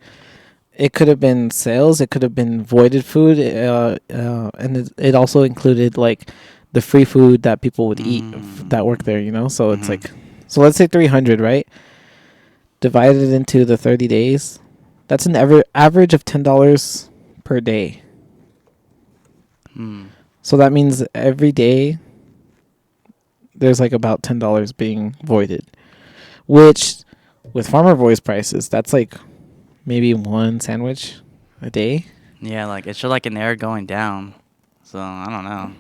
it could have been sales. It could have been voided food. And it also included, like, the free food that people would eat that work there, you know? So it's like, so let's say 300, right? Divided into the 30 days. That's an average of $10 per day. So that means every day there's like about $10 being voided. Which, with Farmer Boys prices, that's like maybe one sandwich a day. Yeah, like it showed like an arrow going down. So I don't know.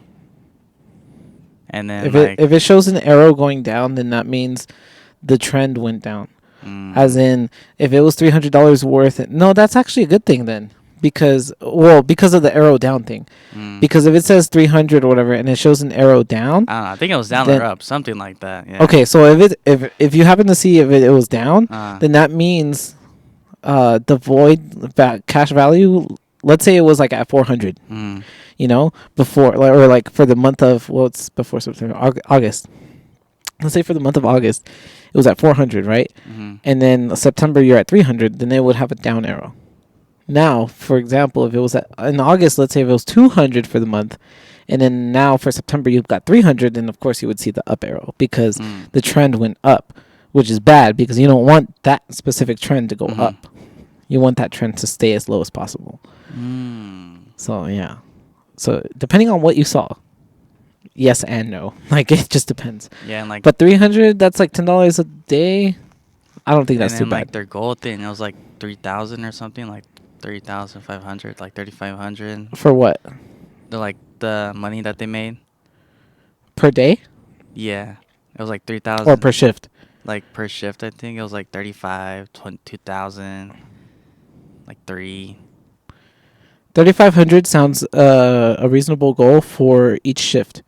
And then if it shows an arrow going down, then that means the trend went down. As in, if it was $300 worth, no, that's actually a good thing then, because of the arrow down thing. Because if it says 300 or whatever and it shows an arrow down, I don't know, I think it was down or up, something like that. Yeah. Okay, so if you happen to see if it was down, then that means the void cash value. Let's say it was like at 400. You know, before or like for the month of it's before September, August. Let's say for the month of August, it was at 400, right? And then September you're at 300, then it would have a down arrow. Now, for example, if it was in August, let's say if it was 200 for the month, and then now for September you've got 300, then of course you would see the up arrow because the trend went up, which is bad because you don't want that specific trend to go up. You want that trend to stay as low as possible. So, yeah. So, depending on what you saw. Yes and no. Like, it just depends. Yeah, and like, but 300, that's like $10 a day. I don't think that's too bad. Like their goal thing, it was like 3,000 or something, like 3,500, like 3,500. For what? The money that they made per day. Yeah, it was like 3,000. Or per shift. like per shift. I think it was like 35, 2,000, like 3. 3,500 sounds a reasonable goal for each shift,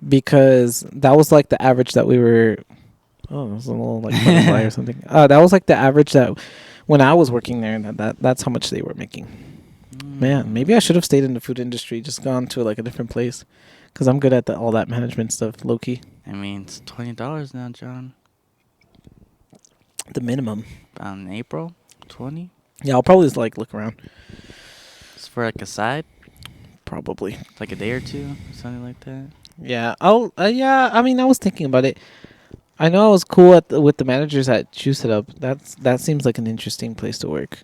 because that was like the average that we were. Oh, it was a little like butterfly or something. That was like the average that when I was working there, that's how much they were making. Man, maybe I should have stayed in the food industry, just gone to like a different place, because I'm good at all that management stuff, low key. I mean, it's $20 now, John. The minimum. About in April, 20. Yeah, I'll probably just like look around. It's for like a side, Probably. like a day or two, something like that. Yeah. Yeah. I mean, I was thinking about it. I know I was cool with the managers at Juice It Up. That seems like an interesting place to work.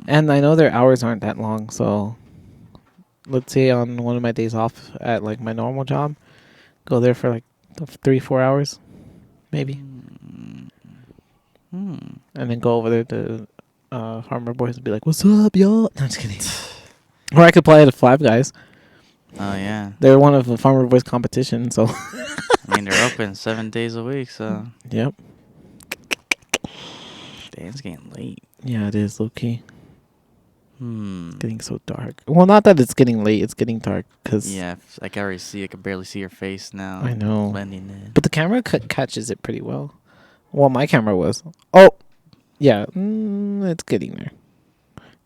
And I know their hours aren't that long, so let's say on one of my days off at like my normal job, go there for like 3-4 hours, maybe, and then go over there to Farmer Boys and be like, "What's up, y'all?" No, I'm just kidding. Or I could play at Five Guys. Oh yeah. They're one of the Farmer Boys competition, so. I mean, they're open 7 days a week, so. Yep. Damn, it's getting late. Yeah, it is low key. It's getting so dark. Well, not that it's getting late; it's getting dark. Cause Yeah, I can already see. I can barely see your face now. I know. Blending in. But the camera catches it pretty well. Well, my camera was. Oh, yeah, it's getting there.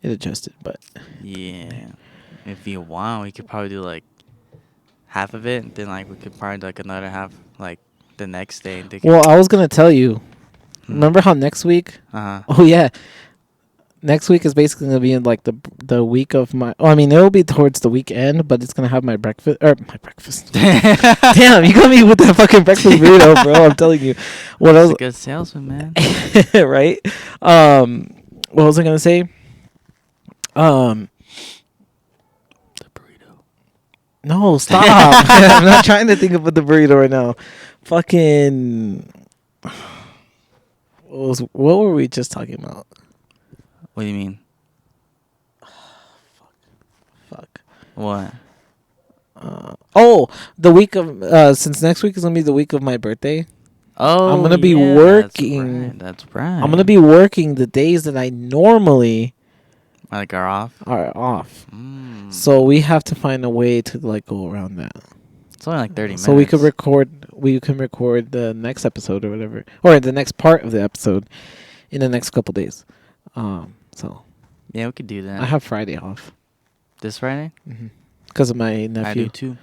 It adjusted, but Yeah. If you want, we could probably do like half of it, and then like we could probably do like another half like the next day. And well, I was gonna tell you. Remember how next week? Oh yeah, next week is basically gonna be in like the week of my. Oh, I mean, it'll be towards the weekend, but it's gonna have my breakfast. My breakfast. Damn, you got me with that fucking breakfast burrito, bro. I'm telling you. What else? A good salesman, man. Right? What was I gonna say? The burrito. No, stop. I'm not trying to think about the burrito right now. Fucking. What were we just talking about? What do you mean? Fuck. What? The week of since next week is gonna be the week of my birthday. Oh, I'm gonna be yeah, working. That's right. I'm gonna be working the days that I normally Like are off. are off. So we have to find a way to like go around that. It's only like 30 minutes. So we could record. We can record the next episode or whatever, or the next part of the episode in the next couple days. So Yeah, we could do that. I have Friday off. This Friday? Because of my nephew. I do too.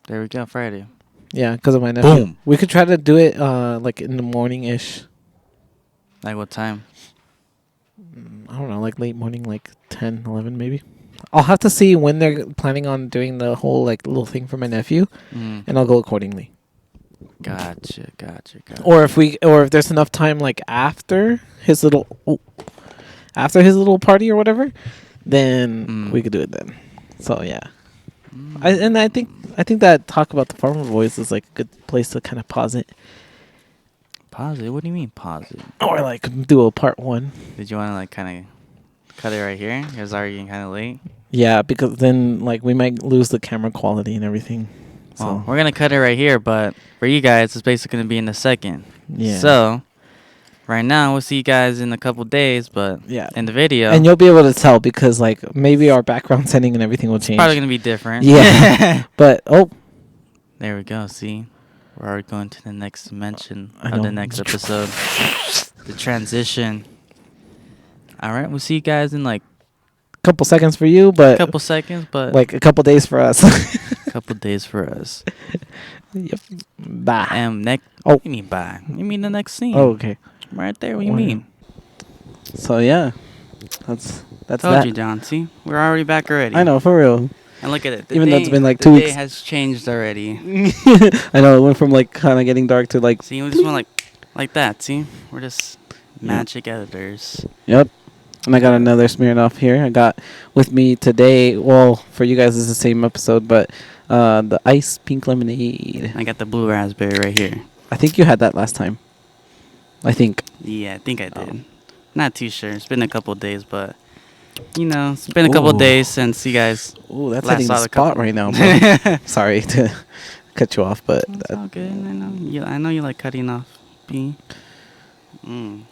There we go, Friday. Yeah, because of my nephew. Boom. We could try to do it like in the morning ish. Like what time? I don't know, like late morning, like 10, 11 maybe. I'll have to see when they're planning on doing the whole like little thing for my nephew, and I'll go accordingly. Gotcha. Or if there's enough time like after his little party or whatever, then we could do it then. So yeah. I think that talk about the Farmer Boys is like a good place to kind of pause it. Pause it? What do you mean pause it? Or like do a part 1. Did you want to like kind of cut it right here? It's already getting kind of late. Yeah, because then like we might lose the camera quality and everything. So Well, we're gonna cut it right here, but for you guys, it's basically gonna be in a second. yeah. So right now, we'll see you guys in a couple days, but yeah, in the video, and you'll be able to tell because like maybe our background setting and everything will change. probably gonna be different. Yeah, but there we go. See, we're already going to the next dimension I of the know. next episode. The transition. All right, we'll see you guys in like couple seconds for you, but a couple seconds, but like a couple days for us. a couple days for us. Yep. Bye. And next. Oh. What do you mean bye? You mean the next scene? Oh, okay. Right there. What do you Oh, yeah. mean? So yeah, that's Told that. you, John. See, we're already back already. I know, for real. And look at it. Even though it's been like the 2 day weeks. has changed already. I know it went from like kind of getting dark to like. See, we just went like that. See, we're just magic editors. Yep. And I got another Smirnoff here. I got with me today. Well, for you guys, it's the same episode, but the ice pink lemonade. I got the blue raspberry right here. I think you had that last time. I think. Yeah, I think I did. Not too sure. It's been a couple days, but you know, it's been a couple days since you guys. Ooh, that's last hitting the saw the spot couple- right now, bro. Sorry to cut you off, but It's all good. I know you like cutting off. P.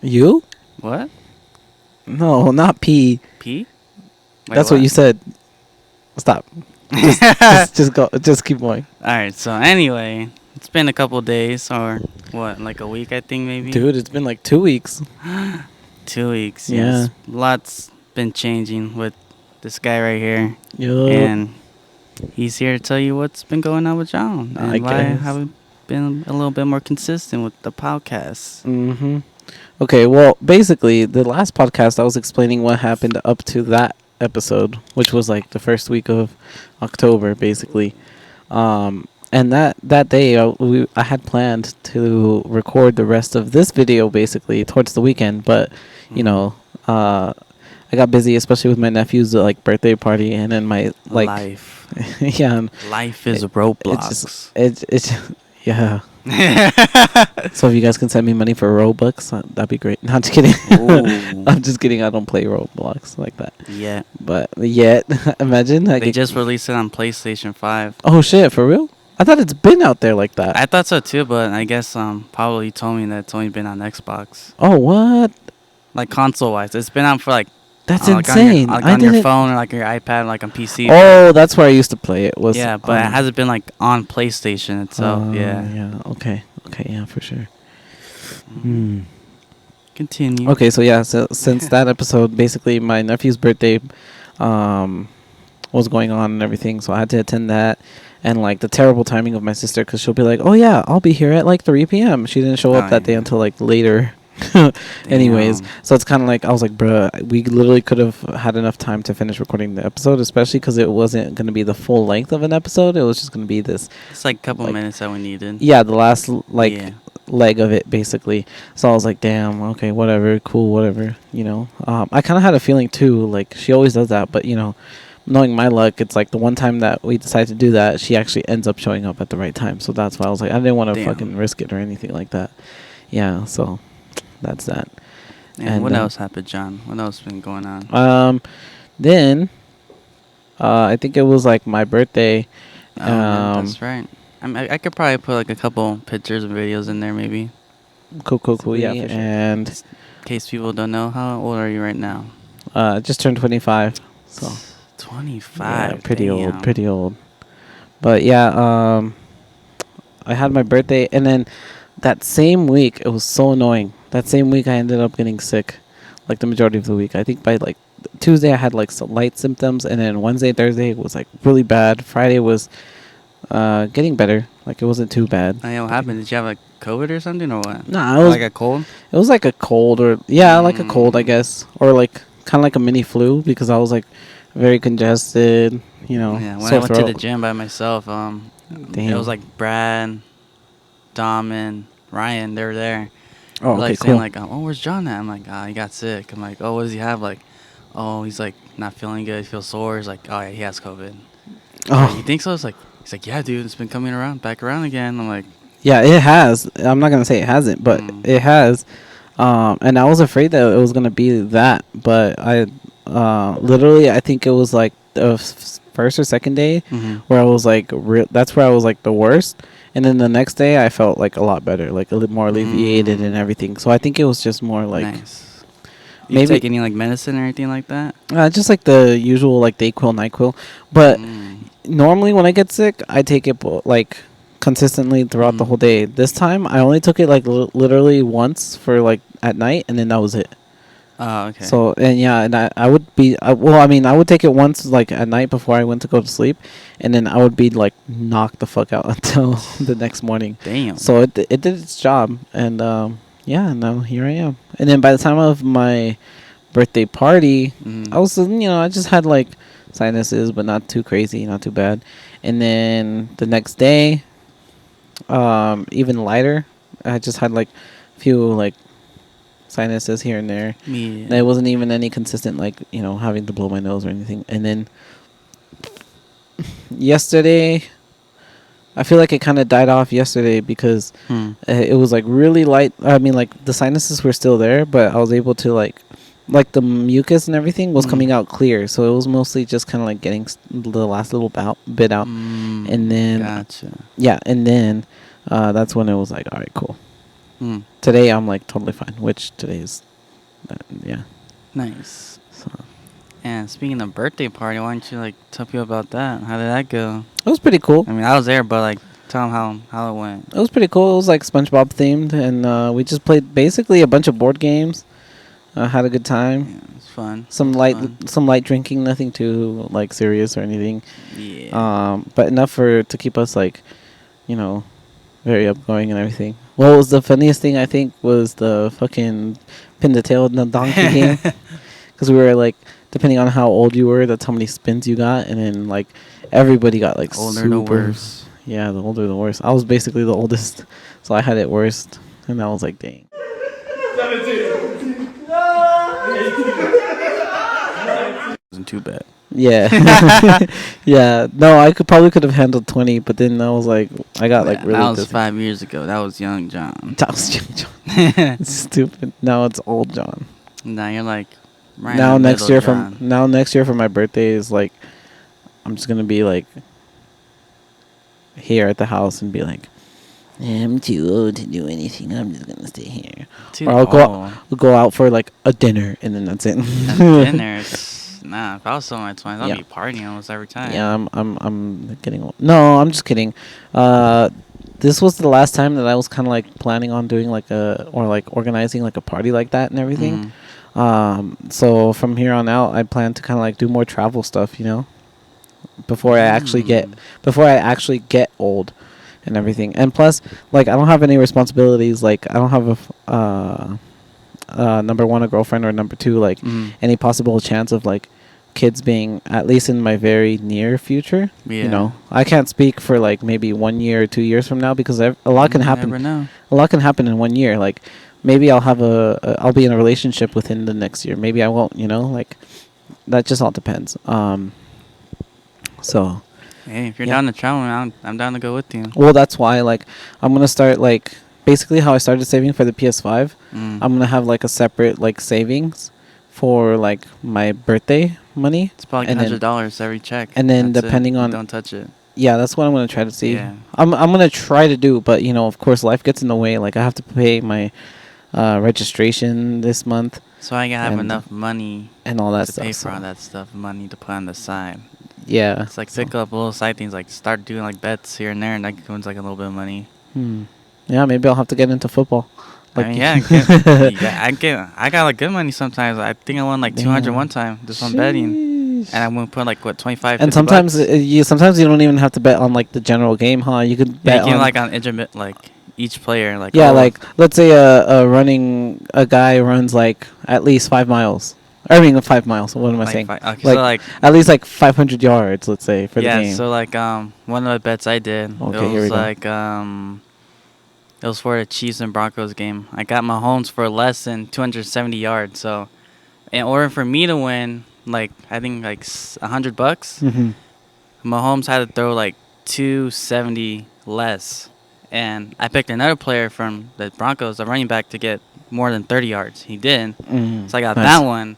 You? What? No, not P. P? Wait, That's what you said. Stop. Just go. Just keep going. All right. So anyway, it's been a couple days, or what, like a week, I think maybe. Dude, it's been like 2 weeks. 2 weeks. Yeah. Yes. Lots been changing with this guy right here, Yup. and he's here to tell you what's been going on with John and I why I guess. haven't been a little bit more consistent with the podcast. Mm-hmm. Okay, well, basically, the last podcast I was explaining what happened up to that episode, which was like the first week of October, basically. And that day, I had planned to record the rest of this video, basically, towards the weekend. But, you know, I got busy, especially with my nephew's like birthday party, and then my like Life. yeah, and Life is Roblox. it's yeah. So if you guys can send me money for Robux, that'd be great. Not just kidding. Ooh. I'm just kidding. I don't play Roblox like that. Yeah. But yet, imagine They just released it on PlayStation 5. Oh shit! For real? I thought it's been out there like that. I thought so too, but I guess Pablo, you told me that it's only been on Xbox. Oh what? Like console wise, it's been on for like. That's like insane. On your phone or like your iPad, like on PC. Oh, that's where I used to play it. Was yeah, but it hasn't been like on PlayStation itself. Yeah. Yeah. Okay. Yeah, for sure. Continue. Okay, so yeah, so since that episode, basically my nephew's birthday was going on and everything, so I had to attend that. And like the terrible timing of my sister, because she'll be like, "Oh yeah, I'll be here at like 3 p.m." She didn't show up that day until like later. Anyways, so it's kind of like I was like, bruh, we literally could have had enough time to finish recording the episode, especially because it wasn't going to be the full length of an episode. It was just going to be this. It's like a couple minutes that we needed. Yeah, the last leg of it basically. So I was like, damn, okay, whatever, cool, whatever. You know, I kind of had a feeling too, like she always does that, but you know, knowing my luck, it's like the one time that we decide to do that, she actually ends up showing up at the right time. So that's why I was like, I didn't want to fucking risk it or anything like that. Yeah, so that's that. And what else happened, John? What else been going on? Then I think it was like my birthday. Yeah, that's right. I could probably put like a couple pictures and videos in there, maybe. Cool. Yeah, for sure. And in case people don't know, how old are you right now? Just turned 25. So 25. Yeah, pretty old. But yeah, I had my birthday, and then that same week, it was so annoying. That same week, I ended up getting sick, like the majority of the week. I think by like Tuesday, I had like some light symptoms, and then Wednesday, Thursday was like really bad. Friday was getting better, like it wasn't too bad. What happened? Did you have like COVID or something, or what? Nah, it was like a cold. It was like a cold, or like a cold, I guess, or like kind of like a mini flu, because I was like very congested, you know. Yeah, when I went to the gym by myself, it was like Brad, Dom, and Ryan. They were there. Oh, okay, like cool. saying like, "Oh, where's John at?" I'm like, "Oh, he got sick." I'm like, "Oh, what does he have?" Like, "Oh, he's like not feeling good. He feels sore." He's like, "Oh yeah, he has COVID." Oh, like, you think so? It's like he's like, "Yeah, dude, it's been coming back around again." I'm like, yeah, it has. I'm not gonna say it hasn't, but it has. And I was afraid that it was gonna be that, but I literally, I think it was like the first or second day where I was like, that's where I was like the worst. And then the next day, I felt like a lot better, like a little more alleviated and everything. So I think it was just more like. Nice. You take any like medicine or anything like that? Just like the usual, like Dayquil, NyQuil. But normally when I get sick, I take it like consistently throughout the whole day. This time, I only took it like literally once for like at night, and then that was it. Oh, okay. So, and yeah, and I would be, I would take it once like at night before I went to go to sleep, and then I would be like knocked the fuck out until the next morning. Damn. So it did its job, and yeah, now here I am. And then by the time of my birthday party, I was, I just had like sinuses, but not too crazy, not too bad. And then the next day, even lighter. I just had like a few like sinuses here and there. Yeah. It wasn't even any consistent, like, having to blow my nose or anything. And then yesterday, I feel like it kind of died off yesterday because it was like really light. I mean, like the sinuses were still there, but I was able to like like the mucus and everything was coming Mm. out clear. So it was mostly just kind of like getting the last little bit out, and then Gotcha. yeah, and then that's when it was like, all right, cool. Mm. Today I'm like totally fine. Which today is, yeah. Nice. So And speaking of birthday party, why don't you like tell people about that? How did that go? it was pretty cool. I mean, I was there, but like, tell them how it went. It was pretty cool. It was like SpongeBob themed, and we just played basically a bunch of board games. Had a good time. Yeah, it was fun. Some It was light, fun. some light drinking. Nothing too like serious or anything. Yeah. But enough to keep us like, you know, very upgoing and everything. What was the funniest thing I think was the fucking pin the tail in the donkey game, because we were like, depending on how old you were, that's how many spins you got, and then like everybody got like Older, super. the worse. Yeah, the older the worse. I was basically the oldest, so I had it worst, and I was like, dang. Wasn't too bad. Yeah, yeah. No, I could have handled 20, but then I was like, I got like really. That was dizzy. 5 years ago. That was young John. That was young John. Stupid. Now it's old John. Now you're like. Right Now in the next middle, year John. for my birthday is like, I'm just gonna be like here at the house and be like, I'm too old to do anything. I'm just gonna stay here. Too Or I'll go out for like a dinner and then that's it. At dinner. Nah, if I was still in my 20s, I'd Yeah. be partying almost every time. Yeah, I'm getting old. No, I'm just kidding. This was the last time that I was kind of like planning on doing like organizing like a party like that and everything. So from here on out, I plan to kind of like do more travel stuff, you know, before I actually get old and everything. And plus, like, I don't have any responsibilities. Like, I don't have number one, a girlfriend, or number two, like any possible chance of like kids being, at least in my very near future. Yeah. You know, I can't speak for like maybe 1 year or 2 years from now, because a lot can happen. Never know. A lot can happen in 1 year. Like, maybe I'll be in a relationship within the next year. Maybe I won't. You know, like, that just all depends. So. Hey, if you're Yeah. down to travel, I'm down to go with you. Well, that's why, like, I'm gonna start like basically how I started saving for the PS5. I'm gonna have like a separate like savings for like my birthday money. It's probably and then- $100 every check. and then That's it. depending on- Don't touch it. Yeah, that's what I'm gonna try to see. Yeah. I'm gonna try to do, but you know, of course, life gets in the way. Like, I have to pay my registration this month So I gotta have And- enough money and all that to stuff. pay for so- all that stuff, money to put on the side. Yeah, It's like so- pick up little side things, like start doing like bets here and there, and that comes like a little bit of money. Yeah, maybe I'll have to get into football. I mean, yeah, I got like good money sometimes. I think I won like 200 Damn. one time just on betting, Sheesh. and I'm gonna put like what 25. And 50 sometimes bucks. sometimes you don't even have to bet on like the general game, huh? You could Yeah, bet you can on like on intermittent, like each player, like yeah, oh, like let's say a guy runs like at least 5 miles. I mean 5 miles. What am I like saying? okay, Like, so like at least like 500 yards, let's say, for yeah, the game. so like one of the bets I did, Okay, it here we was go. like it was for the Chiefs and Broncos game. I got Mahomes for less than 270 yards. So in order for me to win, like I think like $100, Mahomes had to throw like 270 less, and I picked another player from the Broncos, the running back, to get more than 30 yards. He did, so I got Nice. that one.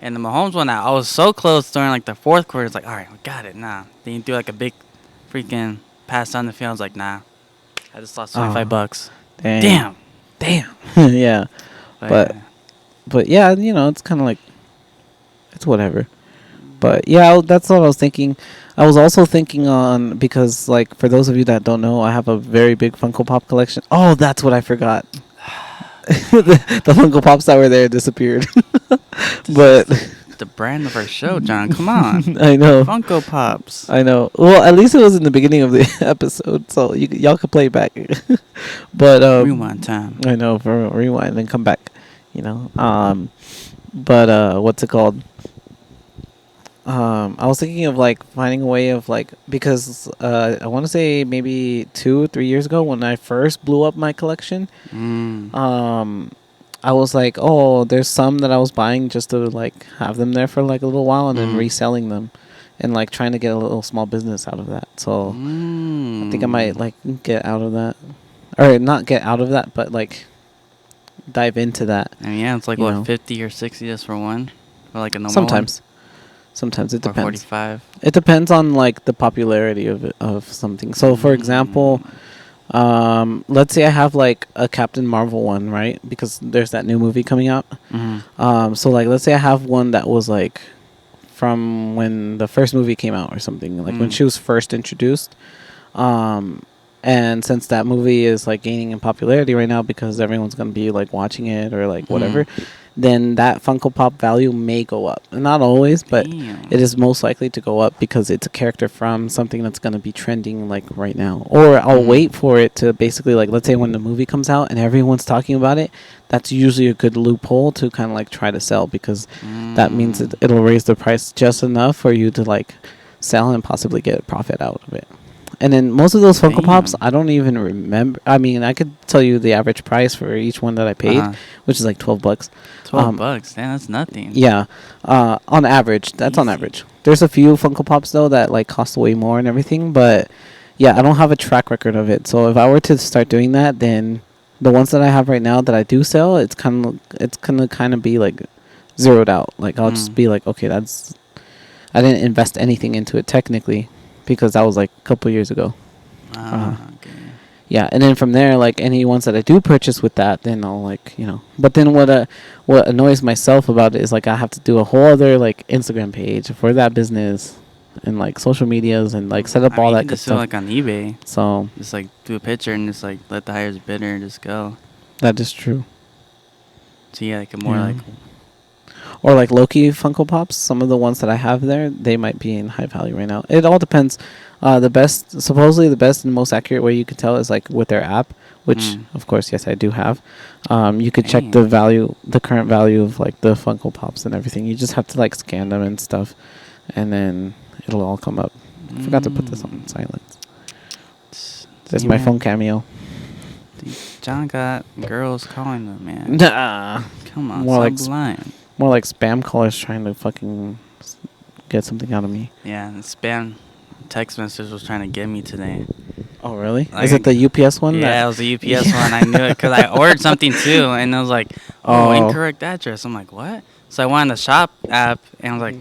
And the Mahomes one, I was so close during like the fourth quarter. It's like, all right, we got it. Nah, then you do like a big freaking pass down the field. I was like, nah, I just lost $25. Damn. Yeah. But- But yeah, you know, it's kind of like, it's whatever. But yeah, that's what I was thinking. I was also thinking on, because like, for those of you that don't know, I have a very big Funko Pop collection. Oh, that's what I forgot. the Funko Pops that were there disappeared. But the brand of our show, John. Come on, I know. Funko Pops. I know. Well, at least it was in the beginning of the episode, so y'all could play back. But Rewind time. I know, for rewind and come back. You know. But what's it called? I was thinking of like finding a way of like, because I want to say maybe 2 or 3 years ago when I first blew up my collection. I was like, oh, there's some that I was buying just to like have them there for like a little while and then reselling them, and like trying to get a little small business out of that. So I think I might like get out of that, or not get out of that, but like dive into that. And yeah, it's like you what, know. 50 or 60 just for one, or like a normal Sometimes it one, or depends. 45. It depends on like the popularity of something. So for example, let's say I have like a Captain Marvel one, right? Because there's that new movie coming out. So like let's say I have one that was like from when the first movie came out or something, like when she was first introduced. And since that movie is like gaining in popularity right now because everyone's gonna be like watching it or like whatever, then that Funko Pop value may go up. Not always, but it is most likely to go up because it's a character from something that's gonna be trending like right now. Or I'll wait for it to basically like, let's say when the movie comes out and everyone's talking about it, that's usually a good loophole to kind of like try to sell, because that means it'll raise the price just enough for you to like sell and possibly get a profit out of it. And then most of those Funko Pops, I don't even remember. I mean, I could tell you the average price for each one that I paid, which is like $12. $12, damn, that's nothing. Yeah, on average, that's on average. There's a few Funko Pops though that like cost way more and everything, but yeah, I don't have a track record of it. So if I were to start doing that, then the ones that I have right now that I do sell, it's gonna kind of be like zeroed out. Like I'll just be like, okay, I didn't invest anything into it technically, because that was like a couple years ago. Okay. Yeah, and then from there, like any ones that I do purchase with that, then I'll like, you know. But then what annoys myself about it is like I have to do a whole other like Instagram page for that business and like social medias and like set up all that good good stuff. stuff. Like on eBay, So just like do a picture and just like let the highest bidder just go. that is true. So yeah, like a more like. Or like Loki Funko Pops, some of the ones that I have there, they might be in high value right now. It all depends. Supposedly the best and most accurate way you could tell is like with their app, which of course, yes, I do have. You could check the current value of like the Funko Pops and everything. You just have to like scan them and stuff, and then it'll all come up. I forgot to put this on silence. That's my phone cameo. John got girls calling him, man. Nah. Come on, more like spam callers trying to fucking get something out of me. Yeah, the spam text message was trying to get me today. Oh, really? Like, is it the UPS one? Yeah, it was the UPS one. I knew it because I ordered something too, and it was like, incorrect address. I'm like, what? So I went on the shop app, and I was like,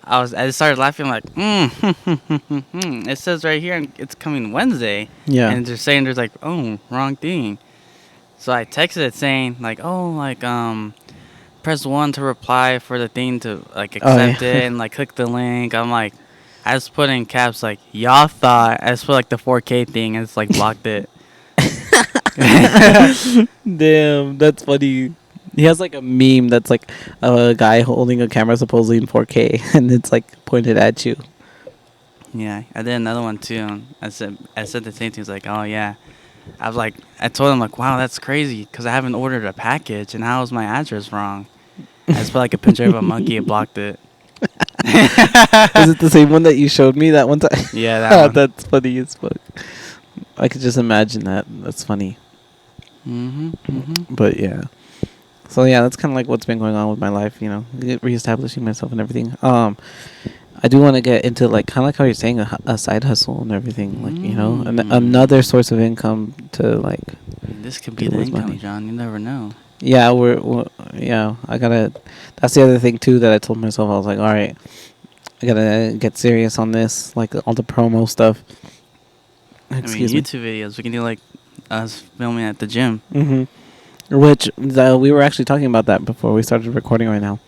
I just started laughing. I'm like, it says right here it's coming Wednesday. Yeah. And they're saying there's like, wrong thing. So I texted it saying like, press 1 to reply for the thing to like accept it, and like click the link. I'm like, I just put in caps like, y'all thought. I just put like the 4K thing and just like blocked it. Damn, that's funny. He has like a meme that's like a guy holding a camera supposedly in 4K and it's like pointed at you. Yeah, I did another one too. I said the same thing. He's like, oh yeah. I told him like, wow, that's crazy because I haven't ordered a package and how is my address wrong? I just put like a picture of a monkey and blocked it. Is it the same one that you showed me that one time? Yeah, that one. That's funny as fuck. I could just imagine that. That's funny. But yeah. So yeah, that's kind of like what's been going on with my life, you know, reestablishing myself and everything. I do want to get into like kind of like how you're saying a side hustle and everything, like, you know, another source of income to like. This could be the income, money. John. You never know. Yeah, I gotta. That's the other thing too that I told myself. I was like, all right, I gotta get serious on this, like all the promo stuff. Excuse me. YouTube videos. We can do like us filming at the gym. Which we were actually talking about that before we started recording right now.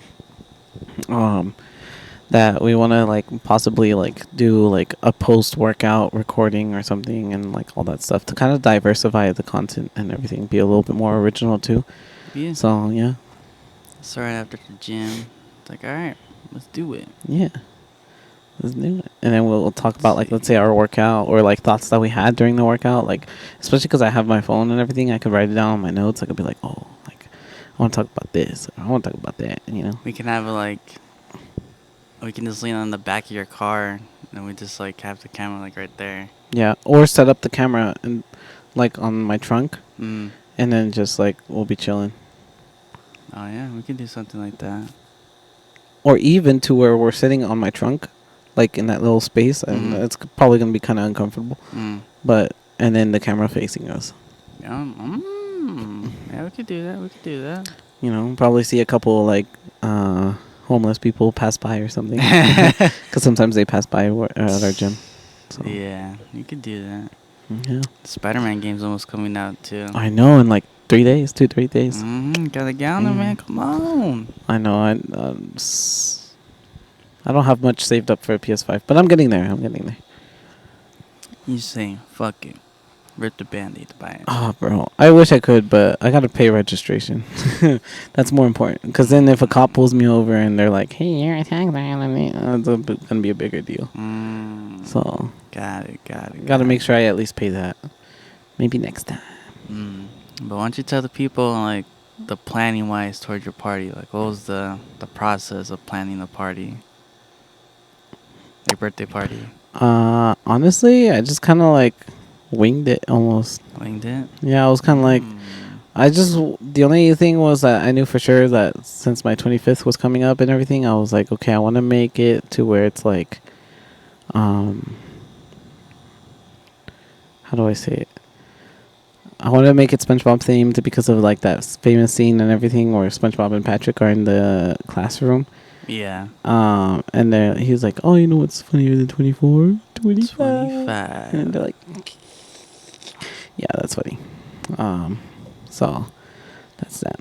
That we want to like possibly like do like a post-workout recording or something and like all that stuff to kind of diversify the content and everything, be a little bit more original too. Yeah. So yeah. Start after the gym. It's like, all right, let's do it. Yeah. Let's do it. And then we'll talk about like, let's say our workout or like thoughts that we had during the workout, like especially because I have my phone and everything, I could write it down on my notes. I could be like, oh, like I want to talk about this, or I want to talk about that, you know. We can have we can just lean on the back of your car and we just like have the camera like right there. Yeah, or set up the camera and like on my trunk, and then just like we'll be chilling. Oh yeah, we can do something like that. Or even to where we're sitting on my trunk, like in that little space, and it's probably gonna be kind of uncomfortable. But and then the camera facing us. Yeah, we could do that. We could do that. You know, probably see a couple like homeless people pass by or something. Because sometimes they pass by at our gym. So. Yeah, you could do that. Yeah. Spider-Man game's almost coming out too. I know, in like 3 days, 3 days. Gotta get on it, man. Come on. I know. I don't have much saved up for a PS5, but I'm getting there. You saying, fuck it. Rip the Band-Aid to buy it. Oh, bro. I wish I could, but I gotta pay registration. That's more important. Because then if a cop pulls me over and they're like, hey, you're a tax violator, it's gonna be a bigger deal. So. Got it. Gotta make sure I at least pay that. Maybe next time. But why don't you tell the people, like, the planning-wise towards your party? Like, what was the process of planning the party? Your birthday party? Honestly, I just kind of, like, winged it almost. Winged it? Yeah, I was kind of like... the only thing was that I knew for sure that since my 25th was coming up and everything, I was like, okay, I want to make it to where it's like... how do I say it? I want to make it SpongeBob themed because of like that famous scene and everything where SpongeBob and Patrick are in the classroom. Yeah. And he was like, oh, you know what's funnier than 24? 25. 25. And they're like, yeah, that's funny. So that's that.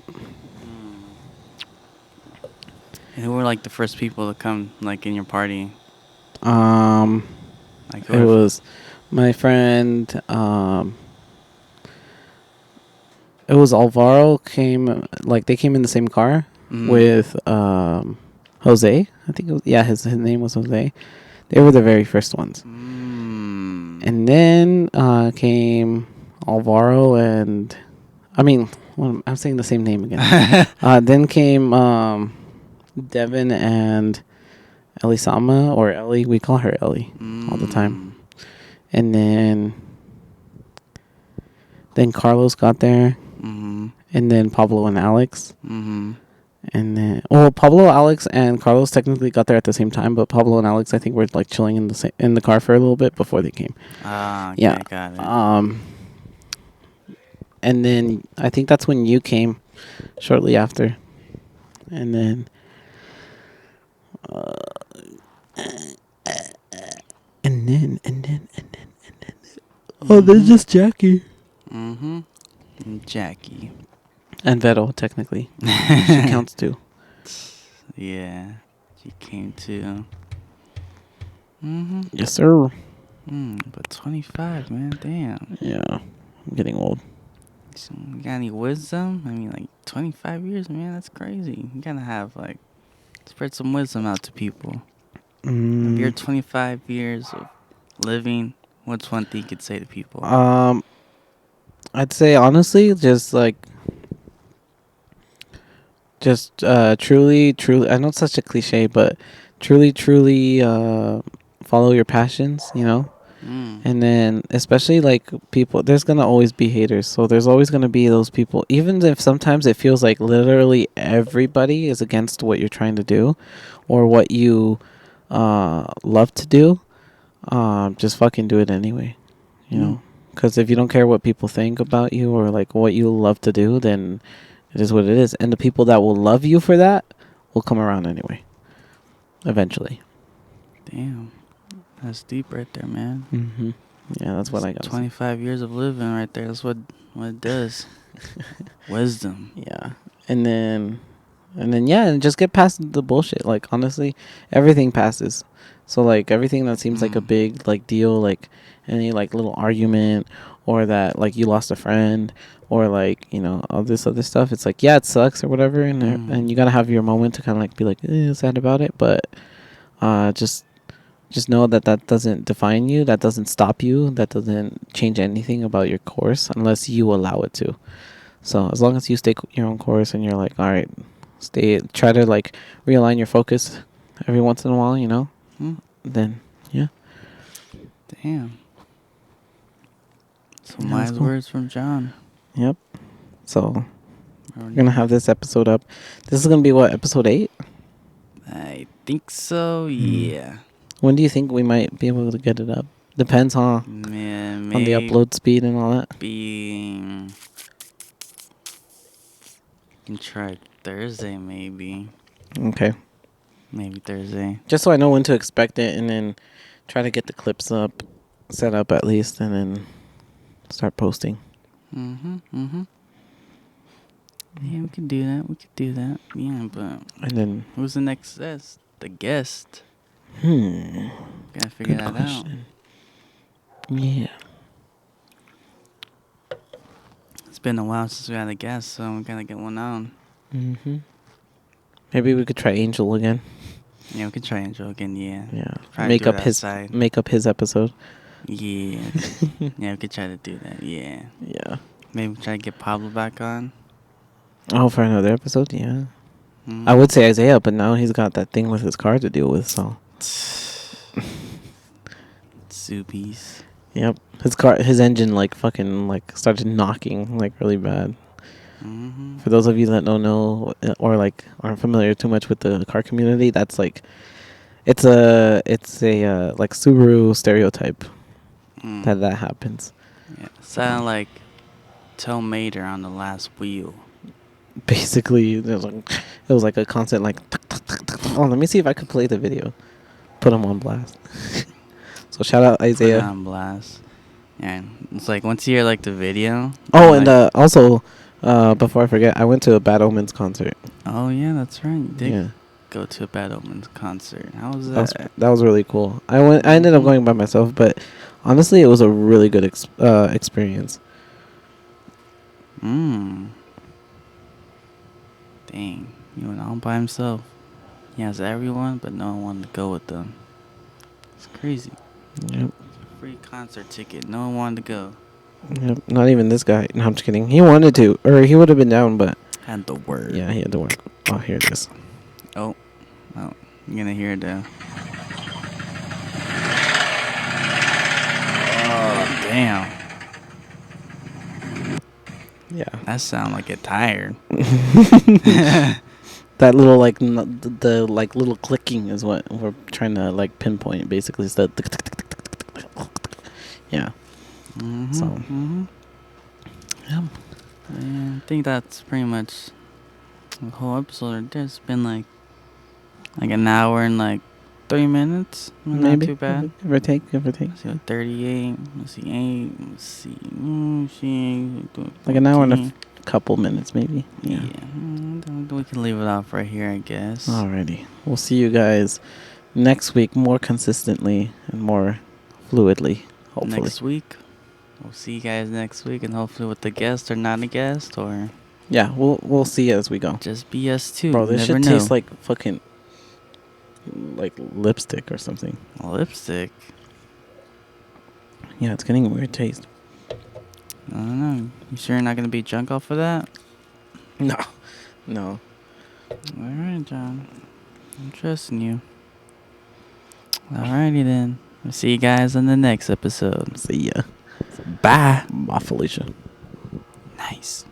And who were like the first people to come like in your party? Like it was my friend, it was Alvaro came, like they came in the same car with Jose. I think it was, his name was Jose. They were the very first ones. And then came Alvaro and I'm saying the same name again. Then came Devin and Elisama, or Ellie. We call her Ellie all the time. And then Carlos got there. And then Pablo and Alex. And then, Pablo, Alex, and Carlos technically got there at the same time, but Pablo and Alex, I think, were like chilling in the car for a little bit before they came. Okay, yeah, got it. And then I think that's when you came, shortly after, and then, oh, there's just Jackie. Jackie. And Vero, technically. She counts too. Yeah, she came too. Yes, sir. But 25, man, damn. Yeah, I'm getting old. So, you got any wisdom? I mean, like, 25 years, man, that's crazy. You gotta have, like, spread some wisdom out to people. If you're 25 years of living, what's one thing you could say to people? I'd say, honestly, just truly, I know it's such a cliche, but truly, follow your passions, you know? And then, especially, like, people, there's going to always be haters. So there's always going to be those people, even if sometimes it feels like literally everybody is against what you're trying to do or what you love to do, just fucking do it anyway, you know? Because if you don't care what people think about you or, like, what you love to do, then it is what it is. And the people that will love you for that will come around anyway. Eventually. Damn. That's deep right there, man. Yeah, that's what I got. 25 years of living right there. That's what it does. Wisdom. Yeah. And then and just get past the bullshit. Like, honestly, everything passes. So, like, everything that seems like a big, like, deal, like, any, like, little argument or that, like, you lost a friend or, like, you know, all this other stuff. It's like, yeah, it sucks or whatever. And you got to have your moment to kind of, like, be like, sad about it. But just know that doesn't define you. That doesn't stop you. That doesn't change anything about your course unless you allow it to. So as long as you stay your own course and you're like, all right, try to, like, realign your focus every once in a while, you know, then, yeah. Damn. Some wise words from John. Yep. So we're going to have this episode up. This is going to be what, episode 8? I think so, yeah. When do you think we might be able to get it up? Depends, huh? Man, on the upload speed and all that. Can try Thursday, maybe. Okay. Maybe Thursday. Just so I know when to expect it, and then try to get the clips up, set up at least, and then start posting. Mm-hmm. Yeah, we could do that. Yeah, but And then who's the next guest? The guest. Gotta figure good that question. Yeah. out. It's been a while since we had a guest, so we gotta get one on. Maybe we could try Angel again. Yeah, we could try Angel again. Yeah. Yeah. Probably Make do up it his outside. episode. Yeah. Yeah, we could try to do that. Yeah. Yeah. Maybe try to get Pablo back on. Oh, for another episode, yeah. Mm-hmm. I would say Isaiah, but now he's got that thing with his car to deal with, so. Soupies. Yep. His engine, fucking, started knocking, really bad. Mm-hmm. For those of you that don't know or, aren't familiar too much with the car community, that's, it's a Subaru stereotype that happens. Yeah. Sound like Toe Mater on the last wheel. Basically, it was like a constant, oh, let me see if I could play the video. Put him on blast. So shout out Isaiah. Put it on blast. Yeah, it's like once you hear the video. Oh, and also, before I forget, I went to a Bad Omens concert. Oh yeah, that's right. You did Yeah, go to a Bad Omens concert. How was that? that was really cool. I ended up going by myself, but honestly, it was a really good experience. Dang, he went all by himself. He has everyone, but no one wanted to go with them. It's crazy. Yep. Free concert ticket. No one wanted to go. Yep. Not even this guy. No, I'm just kidding. He wanted to, or he would have been down, but Had the word. yeah, he had to work. Oh, here it is. Oh, you're gonna hear the. Oh damn. Yeah. That sound like it tired. That little the little clicking is what we're trying to pinpoint. Basically, it's the yeah. Mm-hmm. So yeah, I think that's pretty much the whole episode. There's been like an hour and 3 minutes. Not too bad. Give or take. Let's see, 38. Let's see, 8. Let's see. An hour and a couple minutes, maybe. Yeah. We can leave it off right here, I guess. Alrighty. We'll see you guys next week more consistently and more fluidly, hopefully. Next week. We'll see you guys next week, and hopefully with a guest or not a guest, or yeah, we'll see as we go. just be us too. Bro, this Never shit know. tastes like fucking lipstick or something. Lipstick. Yeah, it's getting a weird taste. I don't know. You sure you're not gonna be drunk off of that? No. Alright, John. I'm trusting you. Alrighty then. We'll see you guys on the next episode. See ya. Bye. Bye, Felicia. Nice.